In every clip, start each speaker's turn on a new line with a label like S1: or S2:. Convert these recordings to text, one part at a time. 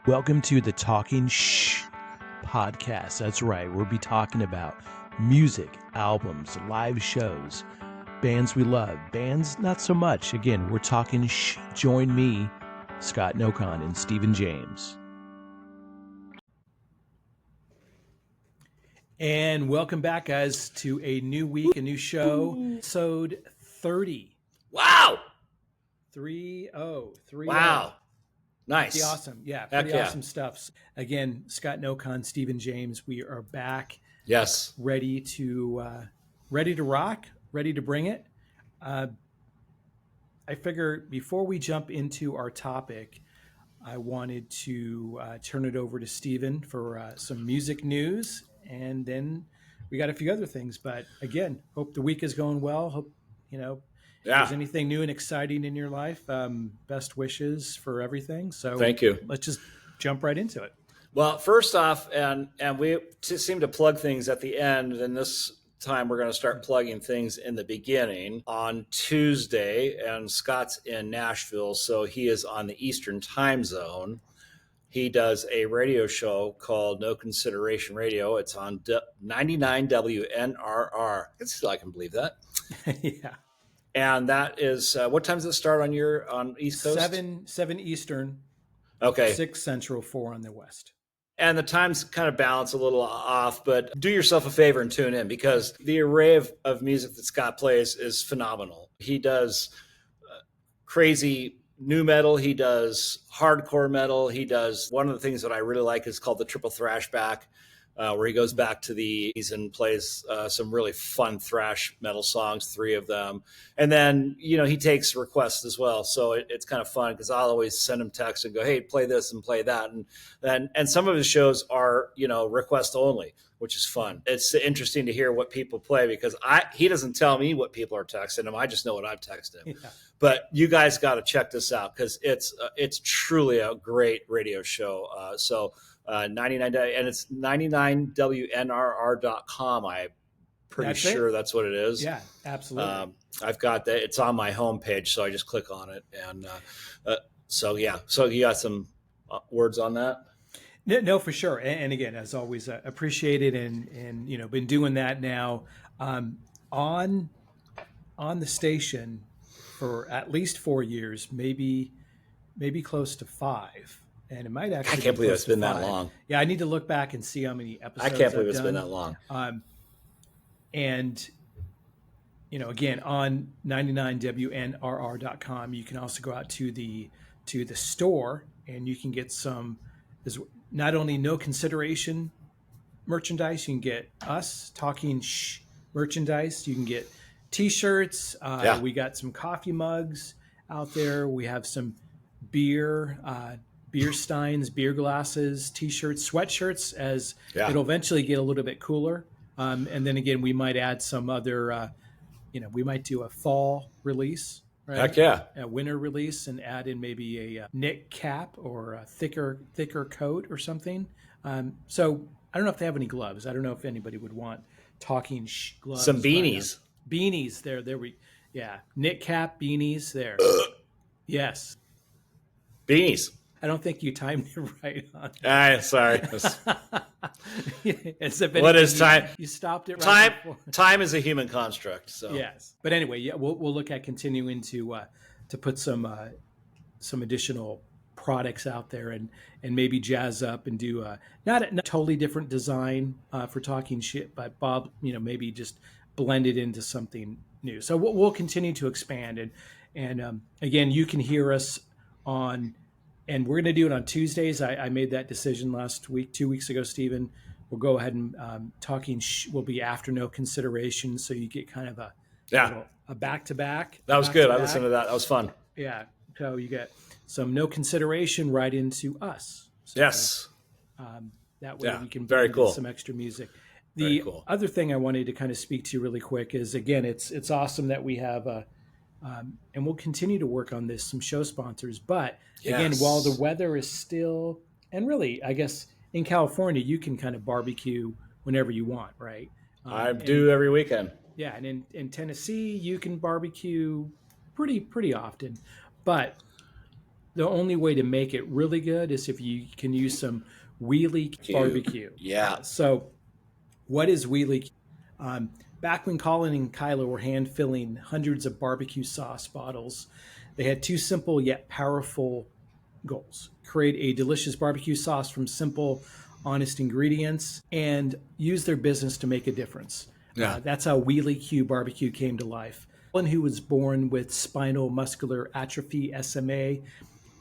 S1: Welcome to the Talking Shh podcast. That's right. We'll be talking about music, albums, live shows, bands we love, bands not so much. Again, we're talking shh. Join me, Scott Nokon, and Stephen James. And welcome back, guys, to a new week, a new show, episode 30.
S2: Wow.
S1: 30.
S2: Wow. Nice.
S1: Pretty awesome. Yeah, pretty awesome stuff. Again, Scott Nokon, Stephen James, we are back.
S2: Yes.
S1: Ready to rock, ready to bring it. I figure before we jump into our topic, I wanted to turn it over to Stephen for some music news, and then we got a few other things. But again, hope the week is going well. Hope, if there's anything new and exciting in your life, best wishes for everything. So
S2: thank you.
S1: Let's just jump right into it.
S2: Well, first off, and we seem to plug things at the end, and this time we're going to start plugging things in the beginning. On Tuesday, and Scott's in Nashville, so he is on the Eastern time zone. He does a radio show called No Consideration Radio. It's on 99 WNRR. I can believe that.
S1: Yeah.
S2: And that is, what time does it start on East Coast?
S1: 7 Eastern.
S2: Okay.
S1: 6 Central, 4 on the West.
S2: And the times kind of balance a little off, but do yourself a favor and tune in, because the array of music that Scott plays is phenomenal. He does crazy new metal. He does hardcore metal. He does, one of the things that I really like is called the Triple Thrashback, where he goes back to the 80s and plays some really fun thrash metal songs, 3 of them. And then, he takes requests as well. So it's kind of fun, because I'll always send him texts and go, hey, play this and play that. And some of his shows are, request only, which is fun. It's interesting to hear what people play, because he doesn't tell me what people are texting him. I just know what I've texted him. Yeah. But you guys got to check this out, because it's truly a great radio show. 99, and it's 99WNRR.com. I'm pretty sure that's what it is.
S1: Yeah, absolutely.
S2: I've got that. It's on my homepage, so I just click on it. And so you got some words on that?
S1: No, for sure. And again, as always, appreciate it. And been doing that now on the station for at least 4 years, maybe close to 5. And it might actually.
S2: I can't believe it's been that long.
S1: Yeah, I need to look back and see how many episodes.
S2: I can't believe it's been that long.
S1: And again, on 99WNRR.com, you can also go out to the store, and you can get some. Not only No Consideration merchandise, you can get us Talking Shh merchandise. You can get T-shirts. We got some coffee mugs out there. We have some beer steins, beer glasses, T-shirts, sweatshirts, as it'll eventually get a little bit cooler. And then again, we might add some other, we might do a fall release, right?
S2: Heck yeah.
S1: A winter release, and add in maybe a knit cap or a thicker coat or something. So I don't know if they have any gloves. I don't know if anybody would want Talking Shh gloves.
S2: Some beanies.
S1: Beanies. There knit cap, beanies there. Yes.
S2: Beanies.
S1: I don't think you timed it right on.
S2: Sorry.
S1: What
S2: is time?
S1: You stopped it right before.
S2: Time is a human construct. So
S1: yes, but anyway, we'll look at continuing to put some additional products out there, and maybe jazz up and do not a totally different design for Talking Shit, but Bob, maybe just blend it into something new. So we'll continue to expand, and again, you can hear us on. And we're going to do it on Tuesdays. I made that decision 2 weeks ago, Stephen. We'll go ahead and Talking Shh will be after No Consideration, so you get kind of a back-to-back.
S2: That was good. I listened to that. That was fun.
S1: Yeah. So you get some No Consideration right into us. So,
S2: yes.
S1: That way we can
S2: very cool.
S1: Some extra music. The other thing I wanted to kind of speak to really quick is, again, it's awesome that we have and we'll continue to work on this, some show sponsors. But again, while the weather is still, and really, I guess in California, you can kind of barbecue whenever you want, right?
S2: I do every weekend.
S1: Yeah, and in Tennessee, you can barbecue pretty often. But The only way to make it really good is if you can use some Wheelie barbecue.
S2: Yeah.
S1: So, what is Wheelie? Back when Colin and Kyla were hand filling hundreds of barbecue sauce bottles, they had two simple yet powerful goals: create a delicious barbecue sauce from simple, honest ingredients, and use their business to make a difference.
S2: Yeah.
S1: That's how Wheelie Q Barbecue came to life. Colin, who was born with spinal muscular atrophy (SMA),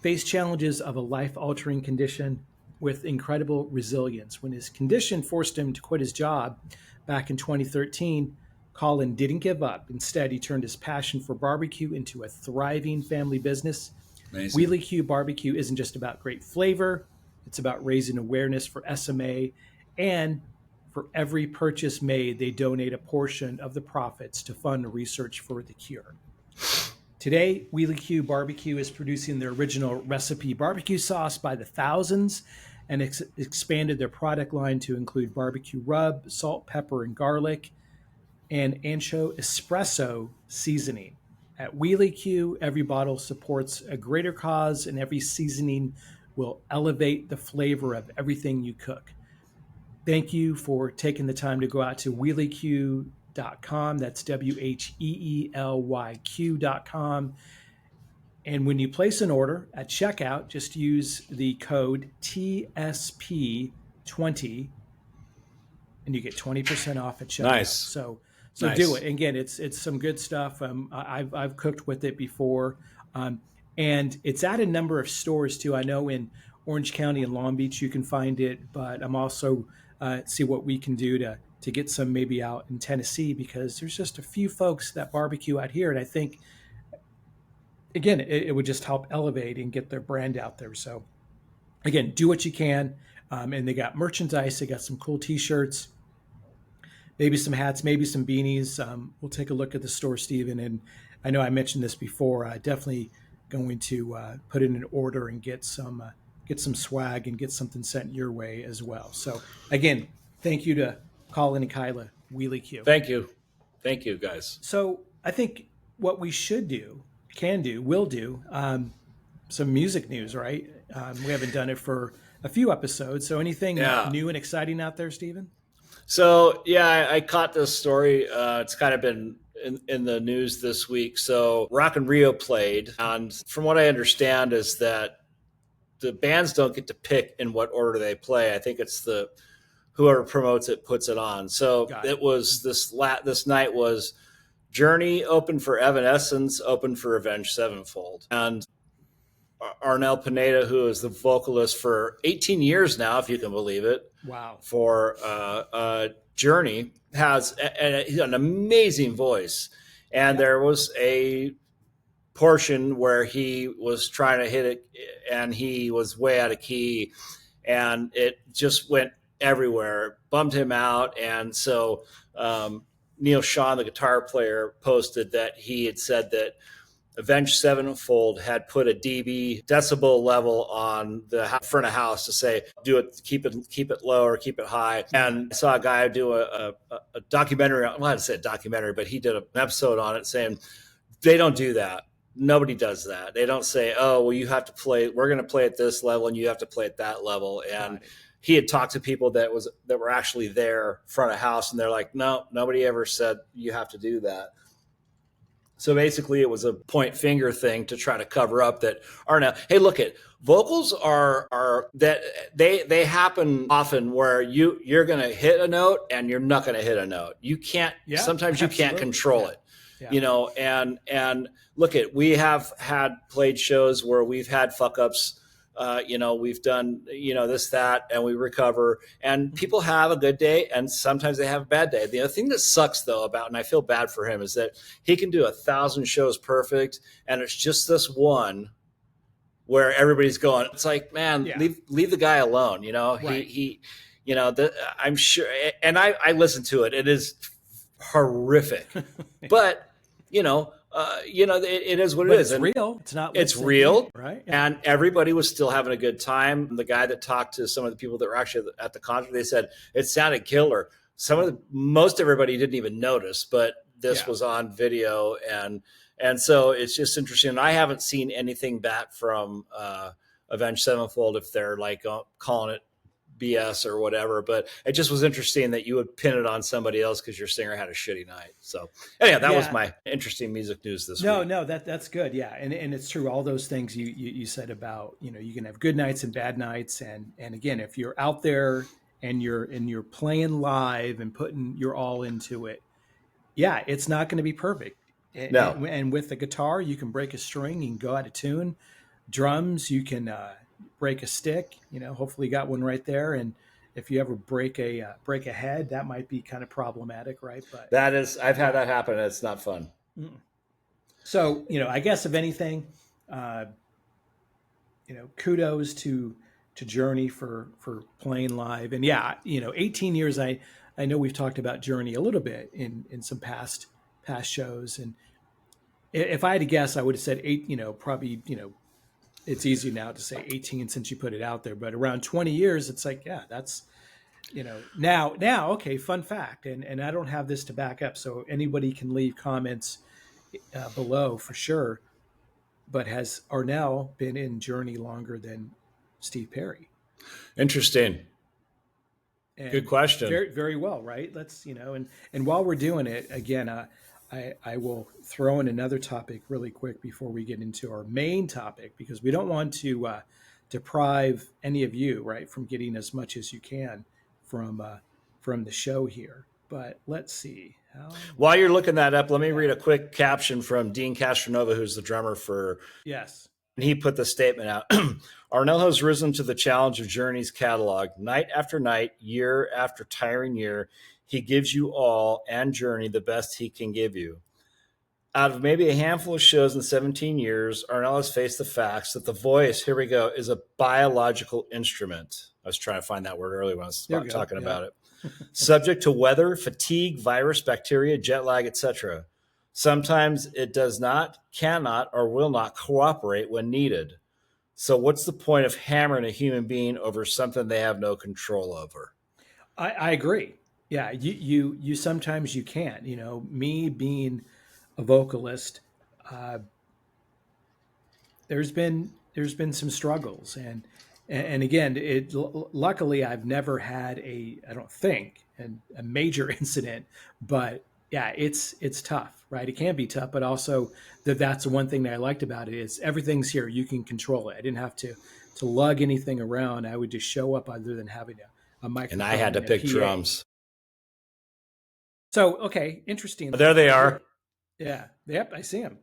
S1: faced challenges of a life altering condition with incredible resilience. When his condition forced him to quit his job back in 2013, Colin didn't give up. Instead, he turned his passion for barbecue into a thriving family business.
S2: Amazing.
S1: Wheelie Q Barbecue isn't just about great flavor, it's about raising awareness for SMA. And for every purchase made, they donate a portion of the profits to fund research for the cure. Today, Wheelie Q Barbecue is producing their original recipe barbecue sauce by the thousands and expanded their product line to include barbecue rub, salt, pepper, and garlic, and ancho espresso seasoning. At Wheelie Q, every bottle supports a greater cause, and every seasoning will elevate the flavor of everything you cook. Thank you for taking the time to go out to WheelieQ.com. That's WheelyQ.com. And when you place an order at checkout, just use the code TSP20 and you get 20% off at checkout.
S2: Nice.
S1: So
S2: Nice.
S1: do it. And again, it's some good stuff. I've cooked with it before. And it's at a number of stores too. I know in Orange County and Long Beach you can find it, but I'm also see what we can do to get some maybe out in Tennessee, because there's just a few folks that barbecue out here. And I think, again, it would just help elevate and get their brand out there. So again, do what you can. And they got merchandise. They got some cool T-shirts, maybe some hats, maybe some beanies. We'll take a look at the store, Stephen. And I know I mentioned this before. Definitely going to put in an order and get some swag and get something sent your way as well. So again, thank you to Colin and Kyla, Wheelie Q.
S2: Thank you, guys.
S1: So I think what we will do some music news, right? We haven't done it for a few episodes. So anything new and exciting out there, Stephen?
S2: So yeah, I caught this story. It's kind of been in the news this week. So Rock in Rio played, and from what I understand is that the bands don't get to pick in what order they play. I think it's whoever promotes it puts it on. So it was this night was Journey open for Evanescence, open for Avenged Sevenfold, and Arnel Pineda, who is the vocalist for 18 years now, if you can believe it.
S1: Wow.
S2: For Journey, has an amazing voice, and there was a portion where he was trying to hit it and he was way out of key and it just went everywhere, bummed him out. And so Neil Sean, the guitar player, posted that he had said that Avenged Sevenfold had put a dB decibel level on the front of house to say, do it, keep it low or keep it high. And I saw a guy do a documentary, well, I said documentary, but he did an episode on it saying they don't do that. Nobody does that. They don't say, oh, well, you have to play, we're going to play at this level and you have to play at that level. And he had talked to people that were actually there front of house, and they're like, no, nobody ever said you have to do that. So basically it was a point finger thing to try to cover up that Arnel, hey, look at vocals are that they happen often where you're going to hit a note and you're not going to hit a note. You can't, sometimes you can't control it, you know, and look at, we have played shows where we've had fuck ups. We've done, this, that, and we recover, and people have a good day and sometimes they have a bad day. The other thing that sucks though and I feel bad for him, is that he can do 1,000 shows perfect. And it's just this one where everybody's going, it's like, man, leave the guy alone.
S1: Right.
S2: He I'm sure. And I listened to it. It is horrific, but it is what it is.
S1: It's real. It's not.
S2: It's real,
S1: right?
S2: And everybody was still having a good time. The guy that talked to some of the people that were actually at the concert, they said it sounded killer. Most everybody didn't even notice, but this was on video, and And so it's just interesting. I haven't seen anything back from Avenged Sevenfold if they're like calling it BS or whatever. But it just was interesting that you would pin it on somebody else because your singer had a shitty night. So anyhow, that was my interesting music news this week.
S1: No, that's good. Yeah, and it's true. All those things you said about, you can have good nights and bad nights, and again, if you're out there and you're playing live and putting your all into it, yeah, it's not going to be perfect.
S2: No.
S1: And with the guitar, you can break a string, you can go out of tune. Drums, you can break a stick. Hopefully you got one right there. And if you ever break a head, that might be kind of problematic, right? But
S2: I've had that happen. And it's not fun.
S1: So I guess if anything, kudos to Journey for playing live. And yeah, 18 years. I know we've talked about Journey a little bit in some past shows, and if I had to guess, I would have said 8. Probably it's easy now to say 18 since you put it out there, but around 20 years, it's like, yeah, that's now okay. Fun fact, and I don't have this to back up, so anybody can leave comments below for sure. But has Arnel been in Journey longer than Steve Perry?
S2: Interesting. And good question.
S1: Very, very well, right? Let's, and while we're doing it, again, I will throw in another topic really quick before we get into our main topic, because we don't want to deprive any of you, right, from getting as much as you can from the show here. But let's see.
S2: While you're looking that up, let me read a quick caption from Dean Castronova, who's the drummer for
S1: Yes.
S2: And he put the statement out. Arnel has risen to the challenge of Journey's catalog. Night after night, year after tiring year, he gives you all and Journey the best he can give you. Out of maybe a handful of shows in 17 years, Arnel has faced the facts that the voice, here we go, is a biological instrument. I was trying to find that word earlier when I was talking about it. Subject to weather, fatigue, virus, bacteria, jet lag, etc. Sometimes it does not, cannot, or will not cooperate when needed. So what's the point of hammering a human being over something they have no control over?
S1: I agree. Yeah, you sometimes you can't. Me being a vocalist, there's been some struggles, and again, luckily I've never had I don't think, a major incident, but yeah, it's tough, right? It can be tough, but also that's the one thing that I liked about it is everything's here. You can control it. I didn't have to lug anything around. I would just show up other than having a microphone.
S2: And I had to pick
S1: PA.
S2: drums.
S1: So, okay, interesting.
S2: There they are.
S1: Yeah. Yep, I see him.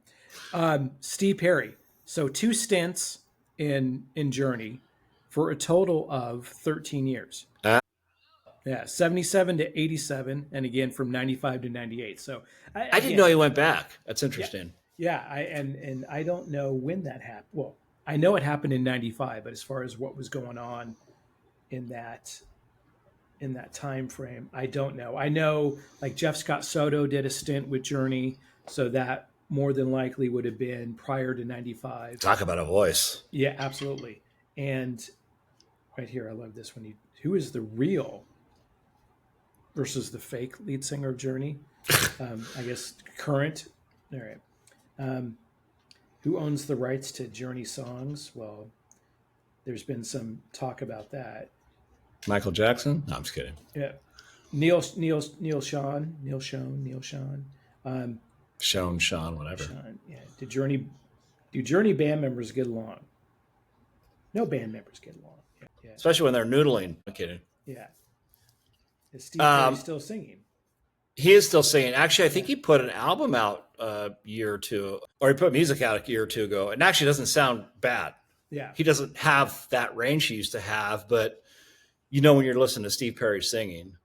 S1: Steve Perry. So 2 stints in Journey for a total of 13 years. Yeah, 77 to 87, and again from 95 to 98. So
S2: I didn't know he went back. That's interesting.
S1: Yeah, and I don't know when that happened. Well, I know it happened in 95, but as far as what was going on in that time frame, I don't know. I know like Jeff Scott Soto did a stint with Journey, so that more than likely would have been prior to 95.
S2: Talk about a voice.
S1: Yeah, absolutely. And right here, I love this one. Who is the real versus the fake lead singer of Journey? I guess current. All right. Who owns the rights to Journey songs? Well, there's been some talk about that.
S2: Michael Jackson? No, I'm just kidding.
S1: Yeah. Neil Sean.
S2: Sean, whatever.
S1: Sean, yeah. Do Journey band members get along? No band members get along. Yeah.
S2: Especially when they're noodling. I'm kidding.
S1: Yeah. Is Steve Perry still singing?
S2: He is still singing. Actually, I think he put an album out a year or two, or he put music out a year or two ago. It actually doesn't sound bad.
S1: Yeah.
S2: He doesn't have that range he used to have, but when you're listening to Steve Perry singing.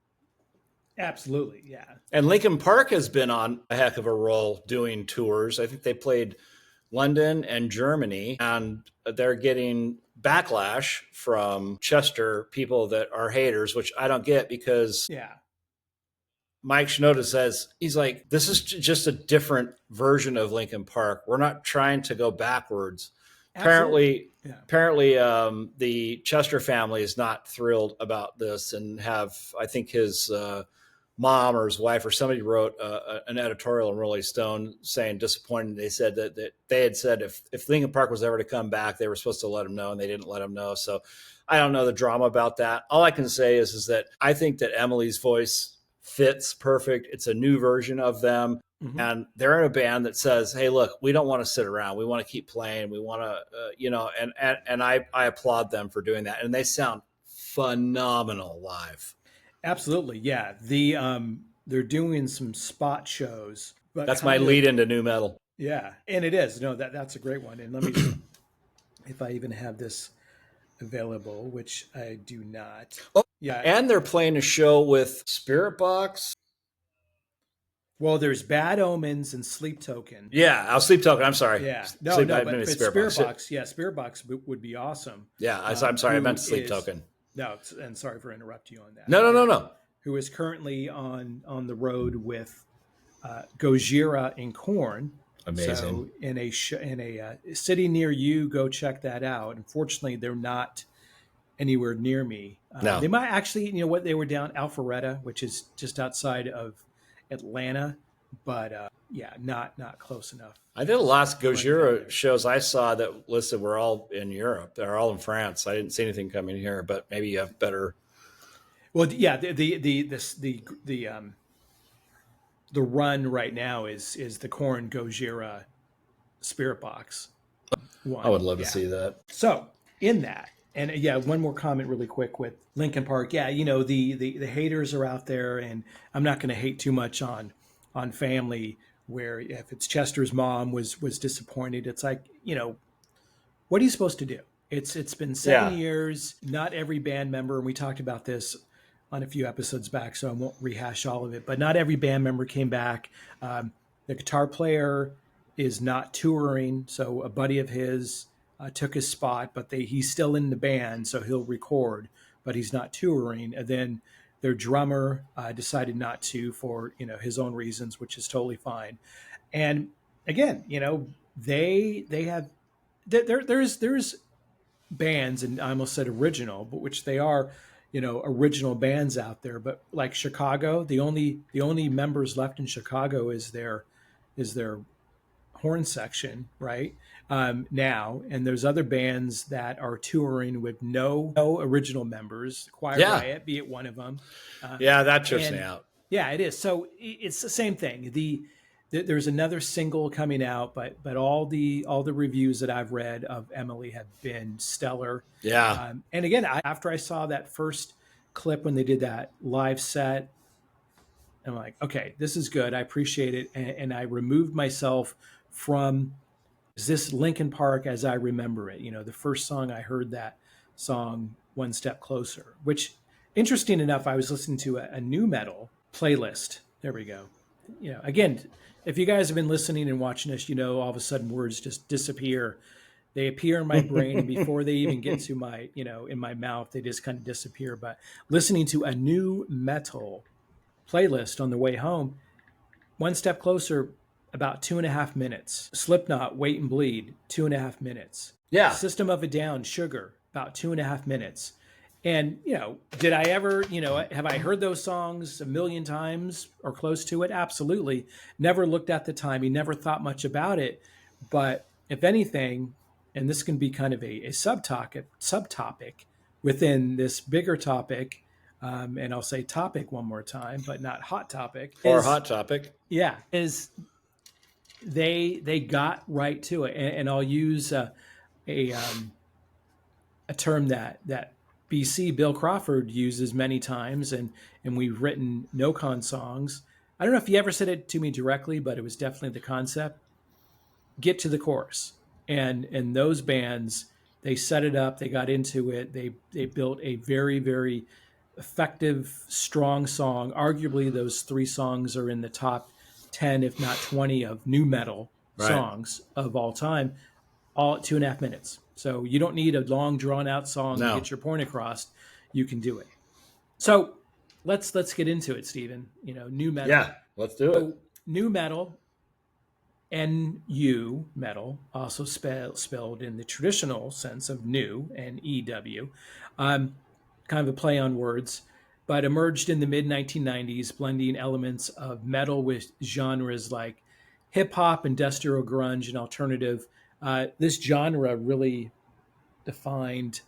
S1: Absolutely, yeah.
S2: And Linkin Park has been on a heck of a roll doing tours. I think they played London and Germany, and they're getting backlash from Chester people that are haters, which I don't get because Mike Shinoda says, he's like, this is just a different version of Linkin Park. We're not trying to go backwards. Absolutely. Apparently, the Chester family is not thrilled about this and I think his mom or his wife or somebody wrote an editorial in Rolling Stone saying disappointed. They said that they had said if Linkin Park was ever to come back, they were supposed to let him know, and they didn't let him know. So I don't know the drama about that. All I can say is that I think that Emily's voice fits perfect. It's a new version of them.
S1: Mm-hmm.
S2: And they're in a band that says, hey, look, we don't want to sit around. We want to keep playing. We want to, and I applaud them for doing that. And they sound phenomenal live.
S1: Absolutely. Yeah. They're doing some spot shows, but
S2: that's my lead into new metal.
S1: Yeah. And it is. No, that's a great one. And let me see if I even have this available, which I do not.
S2: Oh, yeah. And they're playing a show with Spirit Box.
S1: Well, there's Bad Omens and Sleep Token.
S2: Yeah, Sleep Token. I'm sorry.
S1: Yeah,
S2: but
S1: Spirit Box. Yeah, Spirit Box would be awesome.
S2: Yeah, I'm sorry. I meant Sleep Token.
S1: No, and sorry for interrupting you on that.
S2: No.
S1: Who is currently on the road with Gojira and Korn.
S2: Amazing.
S1: So in a city near you, go check that out. Unfortunately, they're not anywhere near me.
S2: No.
S1: They might actually, they were down Alpharetta, which is just outside of Atlanta, but not close enough.
S2: I did a lot of Gojira shows I saw that listed were all in Europe. They're all in France. I didn't see anything coming here, but maybe you have better.
S1: Well, yeah, the run right now is the Korn Gojira Spirit Box one.
S2: I would love to see that.
S1: So in that. And one more comment really quick with Linkin Park. Yeah, the haters are out there, and I'm not going to hate too much on family. Where if it's Chester's mom was disappointed, it's like what are you supposed to do? It's been 7 years. Not every band member, and we talked about this on a few episodes back, so I won't rehash all of it. But not every band member came back. The guitar player is not touring, so a buddy of his took his spot, but he's still in the band, so he'll record, but he's not touring. And then their drummer decided not to for his own reasons, which is totally fine. And again, they have there's bands, and I almost said original, but which they are, original bands out there. But like Chicago, the only members left in Chicago is their horn section, right? Now, and there's other bands that are touring with no original members. Quiet Riot, be it one of them.
S2: That trips me out.
S1: Yeah, it is. So it's the same thing. There's another single coming out, but all the reviews that I've read of Emily have been stellar.
S2: Yeah.
S1: And again, after I saw that first clip when they did that live set, I'm like, okay, this is good. I appreciate it, and I removed myself from. Is this Linkin Park as I remember it? The first song I heard, that song, One Step Closer, which, interesting enough, I was listening to a new metal playlist. There we go. Again, if you guys have been listening and watching this, all of a sudden words just disappear. They appear in my brain, and before they even get to my, in my mouth, they just kind of disappear. But listening to a new metal playlist on the way home, One Step Closer, about 2.5 minutes. Slipknot, Wait and Bleed, 2.5 minutes.
S2: Yeah.
S1: System of a Down, Sugar, about 2.5 minutes. And, did I ever, have I heard those songs a million times or close to it? Absolutely. Never looked at the timing, never thought much about it. But if anything, and this can be kind of a subtopic within this bigger topic, and I'll say topic one more time, but not hot topic.
S2: Or hot topic.
S1: Yeah, is they got right to it, and I'll use a term that BC Bill Crawford uses many times, and we've written no-con songs. I don't know if he ever said it to me directly, but it was definitely the concept. Get to the chorus, and those bands, they set it up, they got into it, they built a very, very effective, strong song. Arguably, those 3 songs are in the top 10, if not 20, of new metal songs of all time, all at 2.5 minutes. So you don't need a long, drawn-out song to get your point across. You can do it. So let's get into it, Stephen. New metal.
S2: Yeah, let's do it.
S1: New metal, NU metal, also spelled in the traditional sense of new, and EW. Kind of a play on words. but emerged in the mid 1990s, blending elements of metal with genres like hip hop, industrial grunge, and alternative. This genre really defined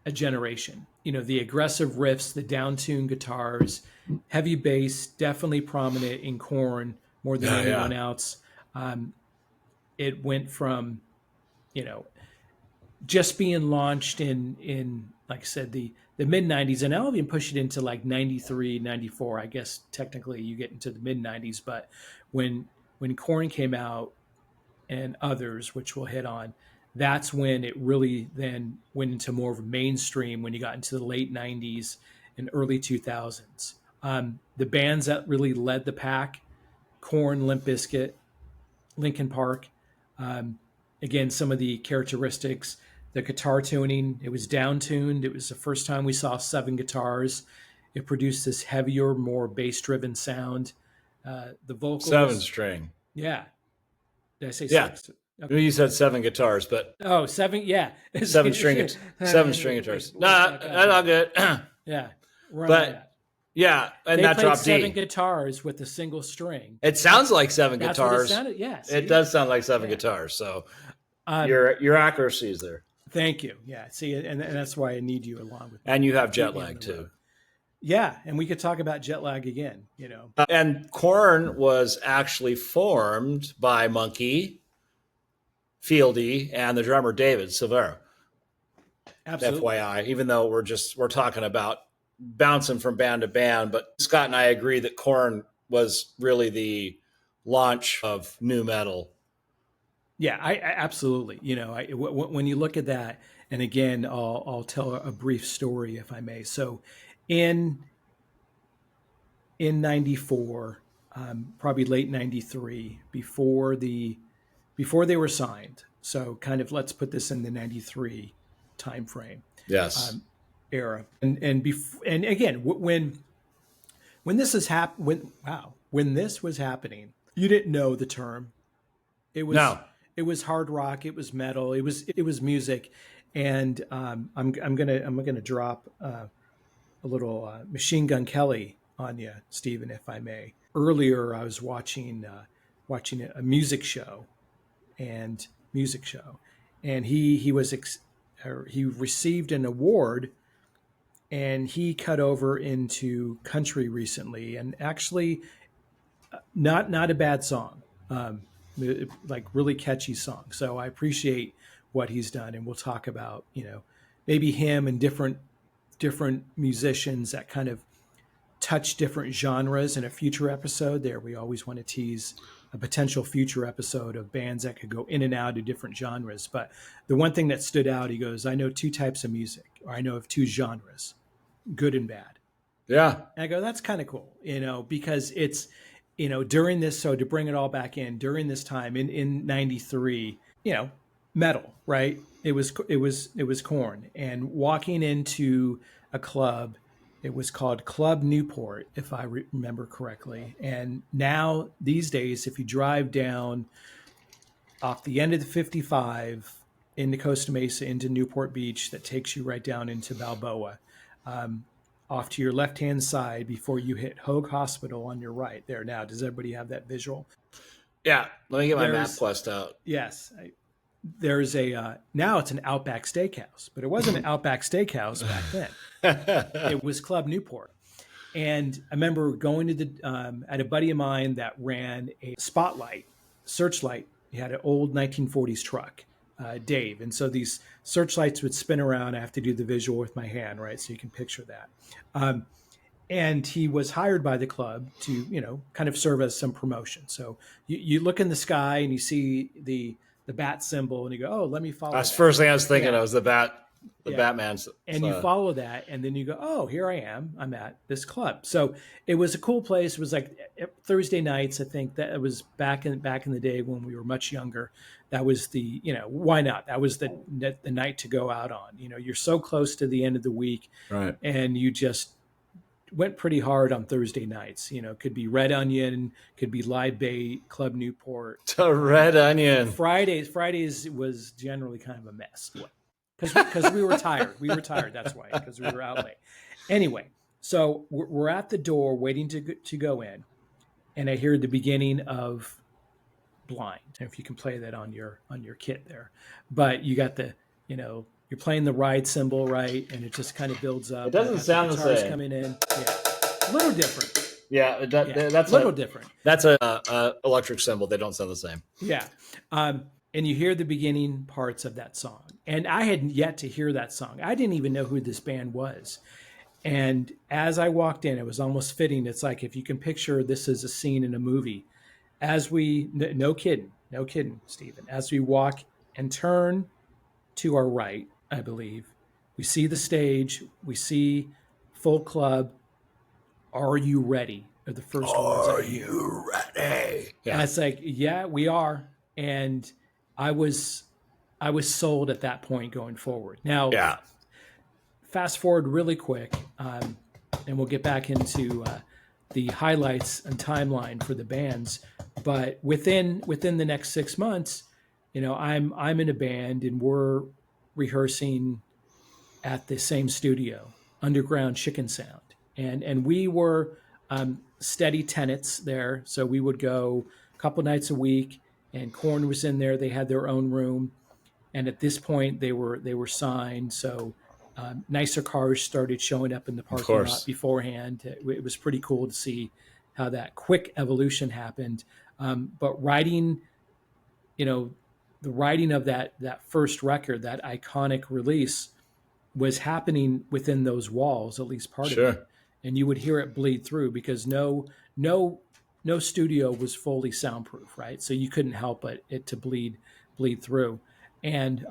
S1: a generation. You know, the aggressive riffs, the down-tuned guitars, heavy bass, definitely prominent in Korn more than anyone else. Um, it went from, you know, just being launched in like I said, the mid 90s, and I'll even push it into like 93, 94. I guess technically you get into the mid 90s, but when Korn came out and others, which we'll hit on, that's when it really then went into more of a mainstream when you got into the late 90s and early 2000s. The bands that really led the pack: Korn, Limp Bizkit, Linkin Park. Again, some of the characteristics: the guitar tuning, it was down tuned. It was the first time we saw 7 guitars. It produced this heavier, more bass driven sound. The vocals,
S2: 7-string.
S1: yeah. Did I say
S2: Yeah.
S1: 6?
S2: Okay. You said 7 guitars, but
S1: Oh, 7, yeah.
S2: 7-string guitars. Nah, that's all good.
S1: Yeah.
S2: But yeah, and
S1: they
S2: that
S1: played
S2: dropped
S1: 7
S2: D.
S1: guitars with a single string.
S2: It sounds like 7
S1: That's what it
S2: guitars.
S1: sounded. Yeah,
S2: It does sound like 7 guitars. So your accuracy is there.
S1: Thank you. Yeah. See, and that's why I need you along with me.
S2: And you have jet
S1: Keep me on
S2: lag
S1: the
S2: too.
S1: road. Yeah, and we could talk about jet lag again. You know,
S2: And Korn was actually formed by Monkey, Fieldy, and the drummer David Silvera.
S1: absolutely.
S2: FYI, even though we're talking about bouncing from band to band, but Scott and I agree that Korn was really the launch of nu metal.
S1: Yeah, I absolutely. You know, when you look at that, and again, I'll tell a brief story if I may. So, in '94, probably late '93, before they were signed. So, kind of let's put this in the '93 time frame.
S2: Yes.
S1: Era, and again, when this is when this was happening, you didn't know the term. It was
S2: No.
S1: It was hard rock. It was metal. It was music, and I'm gonna drop a little Machine Gun Kelly on you, Stephen, if I may. Earlier, I was watching a music show, and he received an award, and he cut over into country recently, and actually, not a bad song. Like really catchy song. So I appreciate what he's done, and we'll talk about, you know, maybe him and different musicians that kind of touch different genres in a future episode. There, we always want to tease a potential future episode of bands that could go in and out of different genres. But the one thing that stood out, he goes, I know 2 types of music, or I know of 2 genres, good and bad.
S2: Yeah.
S1: And I go, that's kind of cool, you know, because it's, you know, during this, so to bring it all back in, during this time in '93, you know, metal, right? It was Korn, and walking into a club, it was called Club Newport, if I remember correctly. And now these days, if you drive down off the end of the 55 into Costa Mesa into Newport Beach, that takes you right down into Balboa. Off to your left-hand side before you hit Hoag Hospital on your right. There, now, does everybody have that visual?
S2: Yeah. Let me get my MapQuest out.
S1: Yes. There's now it's an Outback Steakhouse, but it wasn't an Outback Steakhouse back then. It was Club Newport. And I remember going to at a buddy of mine that ran a searchlight. He had an old 1940s truck. Dave. And so these searchlights would spin around. I have to do the visual with my hand, right? So you can picture that. And he was hired by the club to, you know, kind of serve as some promotion. So you look in the sky and you see the bat symbol, and you go, oh, let me follow
S2: That's the
S1: that.
S2: first thing I was thinking of, was the Batman's.
S1: And you follow that, and then you go, oh, here I am. I'm at this club. So it was a cool place. It was like Thursday nights. I think that it was back in the day when we were much younger. That was the, you know, why not? That was the night to go out on. You know, you're so close to the end of the week,
S2: right?
S1: And you just went pretty hard on Thursday nights. You know, could be Red Onion, could be Live Bait, Club Newport.
S2: To Red Onion.
S1: Fridays was generally kind of a mess because we were tired. We were tired. That's why, because we were out late. Anyway, So we're at the door waiting to go in, and I hear the beginning of Blind. If you can play that on your kit there, but you got the you're playing the ride cymbal, right, and it just kind of builds
S2: It
S1: up. You
S2: doesn't
S1: got the
S2: sound the
S1: guitars
S2: same.
S1: coming in, yeah, a little different,
S2: Yeah,
S1: yeah,
S2: that's
S1: a little different,
S2: a electric cymbal. They don't sound the same.
S1: yeah. And you hear the beginning parts of that song, and I had yet to hear that song. I didn't even know who this band was. And as I walked in, it was almost fitting. It's like if you can picture this as a scene in a movie, as we no kidding, no kidding, Stephen, as we walk and turn to our right, I believe we see the stage, we see full club. Are you ready? Are the first words I hear.
S2: You ready?
S1: And it's like, yeah, we are. And I was sold at that point going forward. Now,
S2: Yeah.
S1: fast forward really quick, and we'll get back into the highlights and timeline for the bands. But within the next 6 months, I'm in a band and we're rehearsing at the same studio, Underground Chicken Sound, and we were steady tenants there. So we would go a couple nights a week, and Korn was in there. They had their own room, and at this point they were signed. So nicer cars started showing up in the parking lot beforehand. It was pretty cool to see how that quick evolution happened. But writing, the writing of that first record, that iconic release, was happening within those walls, at least part of it, and you would hear it bleed through because no studio was fully soundproof, right? So you couldn't help it to bleed through, and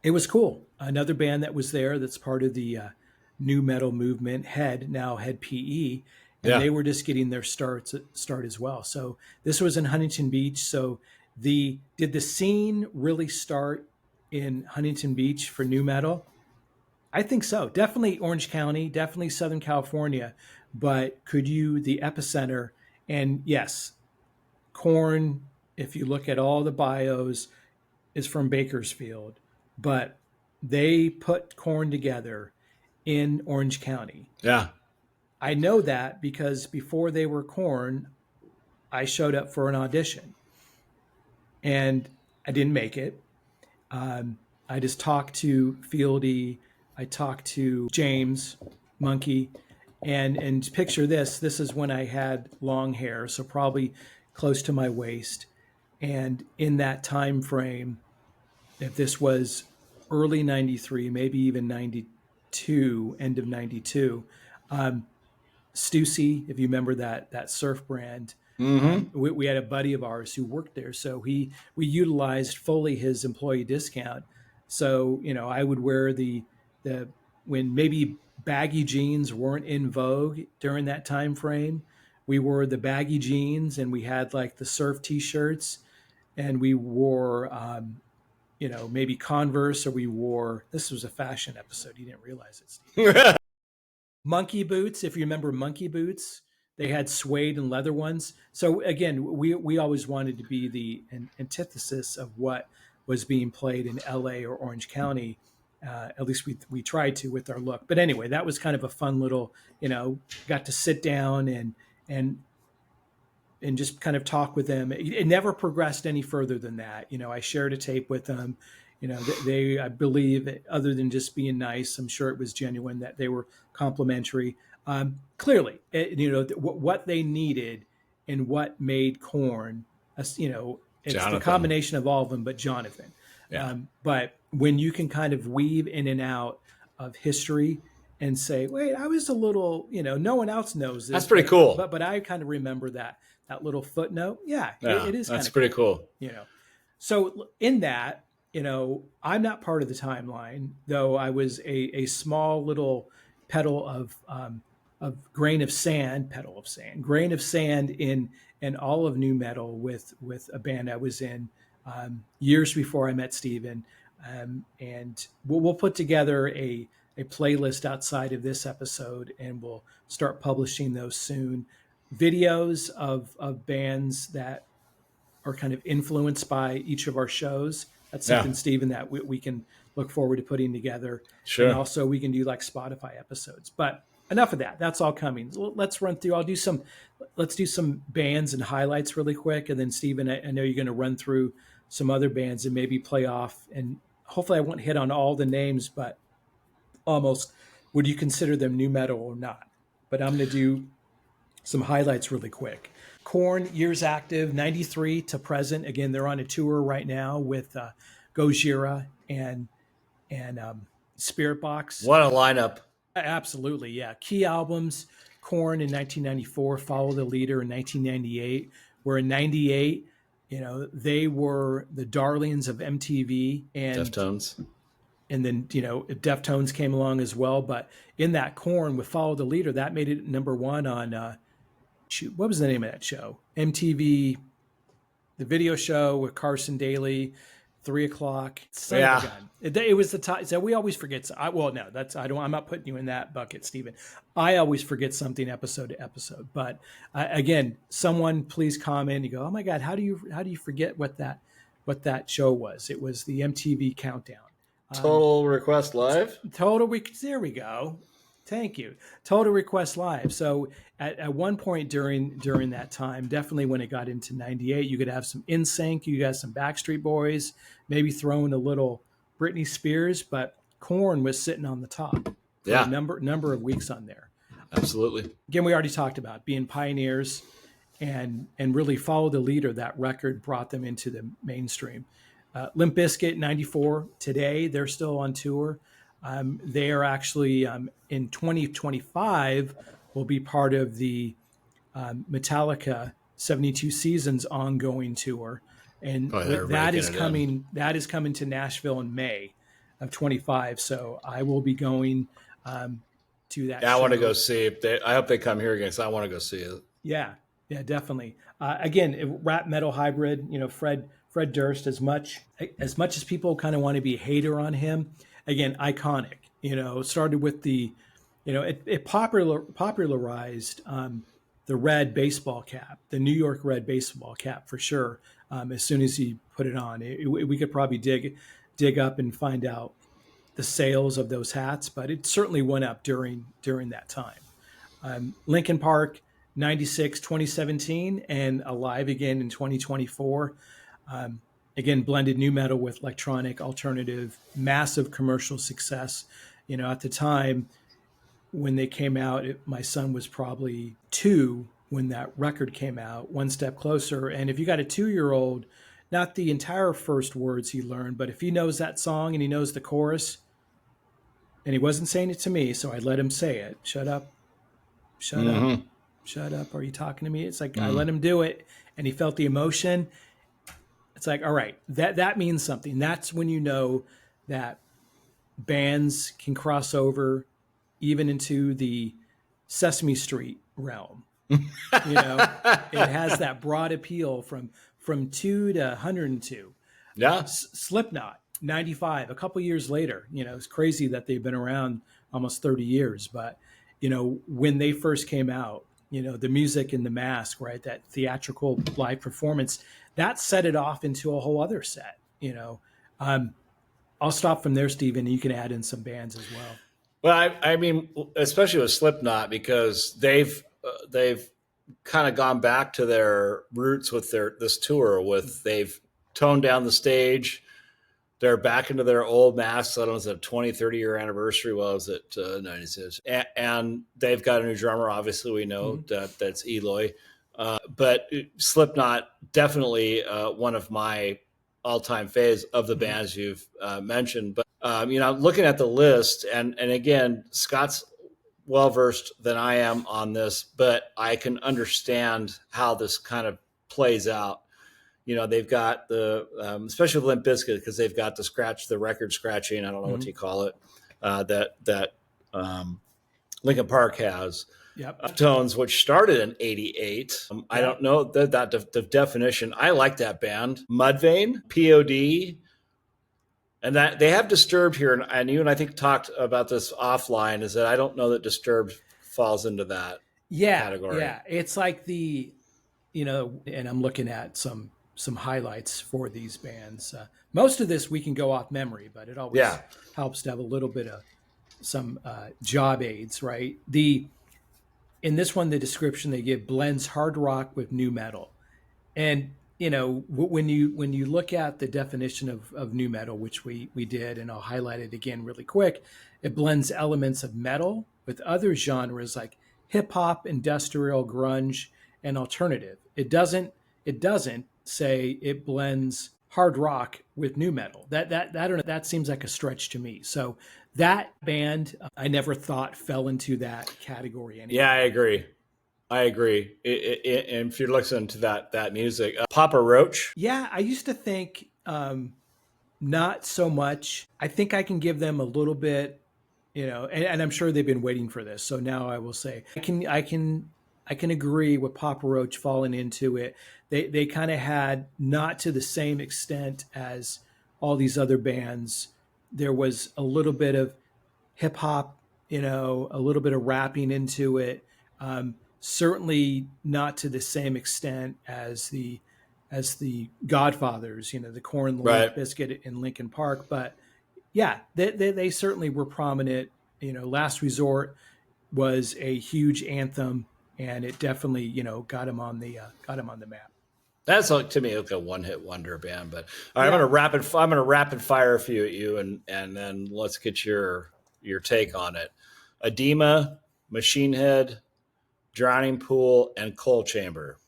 S1: it was cool. Another band that was there that's part of the new metal movement, Head PE, and they were just getting their start as well. So this was in Huntington Beach. So did the scene really start in Huntington Beach for new metal? I think so. Definitely Orange County, definitely Southern California, but the epicenter, and yes, Korn, if you look at all the bios, is from Bakersfield, but they put Korn together in Orange County.
S2: Yeah.
S1: I know that because before they were Korn, I showed up for an audition and I didn't make it. I just talked to Fieldy, I talked to James Monkey, and picture this. This is when I had long hair, so probably close to my waist. And in that time frame, if this was early 93, maybe even 92, end of 92, Stussy, if you remember that surf brand, we had a buddy of ours who worked there. So we utilized fully his employee discount. So, I would wear when maybe baggy jeans weren't in vogue during that time frame, we wore the baggy jeans and we had like the surf t-shirts, and we wore, maybe Converse, or this was a fashion episode. You didn't realize it, Steve. Monkey boots, if you remember monkey boots, they had suede and leather ones. So again, we always wanted to be the antithesis of what was being played in LA or Orange County. At least we tried to with our look. But anyway, that was kind of a fun little, got to sit down and just kind of talk with them. It never progressed any further than that. I shared a tape with them. They, I believe, other than just being nice, I'm sure it was genuine, that they were complimentary. Clearly, what they needed and what made Korn, it's Jonathan. The combination of all of them, but Jonathan.
S2: Yeah.
S1: But when you can kind of weave in and out of history and say, wait, I was a little, no one else knows this.
S2: That's pretty cool.
S1: But I kind of remember that little footnote. Yeah, it is.
S2: That's pretty cool.
S1: So in that, I'm not part of the timeline, though I was a small little pedal of grain of sand in all of new metal with a band I was in years before I met Steven. And we'll put together a playlist outside of this episode, and we'll start publishing those soon. Videos of bands that are kind of influenced by each of our shows. That's something, Steven, that we can look forward to putting together.
S2: Sure.
S1: And also we can do like Spotify episodes. But enough of that. That's all coming. Let's run through. Let's do some bands and highlights really quick, and then Stephen, I know you're going to run through some other bands and maybe play off. And hopefully, I won't hit on all the names, but almost. Would you consider them new metal or not? But I'm going to do some highlights really quick. Korn, years active, 93 to present. Again, they're on a tour right now with Gojira and Spirit Box.
S2: What a lineup.
S1: Absolutely, yeah. Key albums, Korn in 1994, Follow the Leader in 1998. Where in 98, they were the darlings of MTV and
S2: Deftones.
S1: And then, Deftones came along as well. But in that Korn with Follow the Leader, that made it number one on, what was the name of that show? MTV, the video show with Carson Daly, 3 o'clock.
S2: Yeah.
S1: It was the time. So we always forget. I'm not putting you in that bucket, Stephen. I always forget something episode to episode. But again, someone please comment. You go, oh my God, how do you forget what that show was? It was the MTV Countdown.
S2: Total Request Live?
S1: There we go. Thank you. Total Request Live. So at one point during that time, definitely when it got into 98, you could have some NSYNC, you got some Backstreet Boys, maybe throw in a little Britney Spears, but Korn was sitting on the top for a number of weeks on there.
S2: Absolutely.
S1: Again, we already talked about being pioneers and really Follow the Leader. That record brought them into the mainstream. Limp Bizkit, 94. Today, they're still on tour. They are actually in 2025 will be part of the Metallica 72 Seasons ongoing tour, and that is coming. That is coming to Nashville in May of 25. So I will be going to that.
S2: Yeah, I want to go see it. I hope they come here again. So I want to go see it.
S1: Yeah, definitely. Again, rap metal hybrid. Fred Durst. As much as people kind of want to be a hater on him. Again, iconic, started with it popularized the red baseball cap, the New York red baseball cap for sure. As soon as he put it on, we could probably dig up and find out the sales of those hats, but it certainly went up during that time. Linkin Park, 96, 2017, and Alive Again in 2024. Again, blended new metal with electronic alternative, massive commercial success. At the time when they came out, my son was probably 2 when that record came out, One Step Closer. And if you got a 2-year-old, not the entire first words he learned, but if he knows that song and he knows the chorus, and he wasn't saying it to me, so I let him say it. Shut up. Shut up. Shut up. Are you talking to me? It's like I let him do it, and he felt the emotion. It's like, all right, that means something. That's when you know that bands can cross over even into the Sesame Street realm. It has that broad appeal from 2 to 102.
S2: Yeah.
S1: Slipknot, 95, a couple years later. It's crazy that they've been around almost 30 years. But, when they first came out, the music and the mask, right, that theatrical live performance, that set it off into a whole other set. I'll stop from there, Stephen, and you can add in some bands as well.
S2: Well, I mean, especially with Slipknot, because they've kind of gone back to their roots with this tour. They've toned down the stage. They're back into their old masks. I don't know, it's a 20, 30-year anniversary. Well, it was at 96. And they've got a new drummer, obviously, we know that's Eloy. But Slipknot, definitely one of my all-time faves of the bands you've mentioned. But, looking at the list, and again, Scott's well-versed than I am on this, but I can understand how this kind of plays out. They've got especially with Limp Bizkit, because they've got the record scratching, I don't know what you call it, that Linkin Park has.
S1: Yep.
S2: Tones, which started in 88. I don't know the definition. I like that band. Mudvayne, POD, and that they have Disturbed here. And you and I think talked about this offline, is that I don't know that Disturbed falls into that category.
S1: Yeah. It's like and I'm looking at some highlights for these bands. Most of this we can go off memory, but it always helps to have a little bit of some job aids, right? The In this one, the description they give blends hard rock with new metal. And when you look at the definition of new metal, which we did, and I'll highlight it again really quick, it blends elements of metal with other genres like hip hop, industrial, grunge, and alternative. It doesn't say it blends hard rock with new metal. That I don't know, that seems like a stretch to me. So that band, I never thought fell into that category
S2: Yeah,
S1: anyway.
S2: I agree. I agree. And if you're listening to that music, Papa Roach.
S1: Yeah, I used to think not so much. I think I can give them a little bit, and I'm sure they've been waiting for this. So now I will say I can agree with Papa Roach falling into it. They kind of had, not to the same extent as all these other bands. There was a little bit of hip hop, a little bit of rapping into it. Certainly not to the same extent as the Godfathers, the Corn, the
S2: Right.
S1: Limp Bizkit, and Linkin Park. But yeah, they certainly were prominent. Last Resort was a huge anthem, and it definitely got him on the map.
S2: That's like, to me like a one hit wonder band. But all right,
S1: Yeah,
S2: I'm gonna rapid fire a few at you, and then let's get your take on it. Edema, Machine Head, Drowning Pool, and Coal Chamber.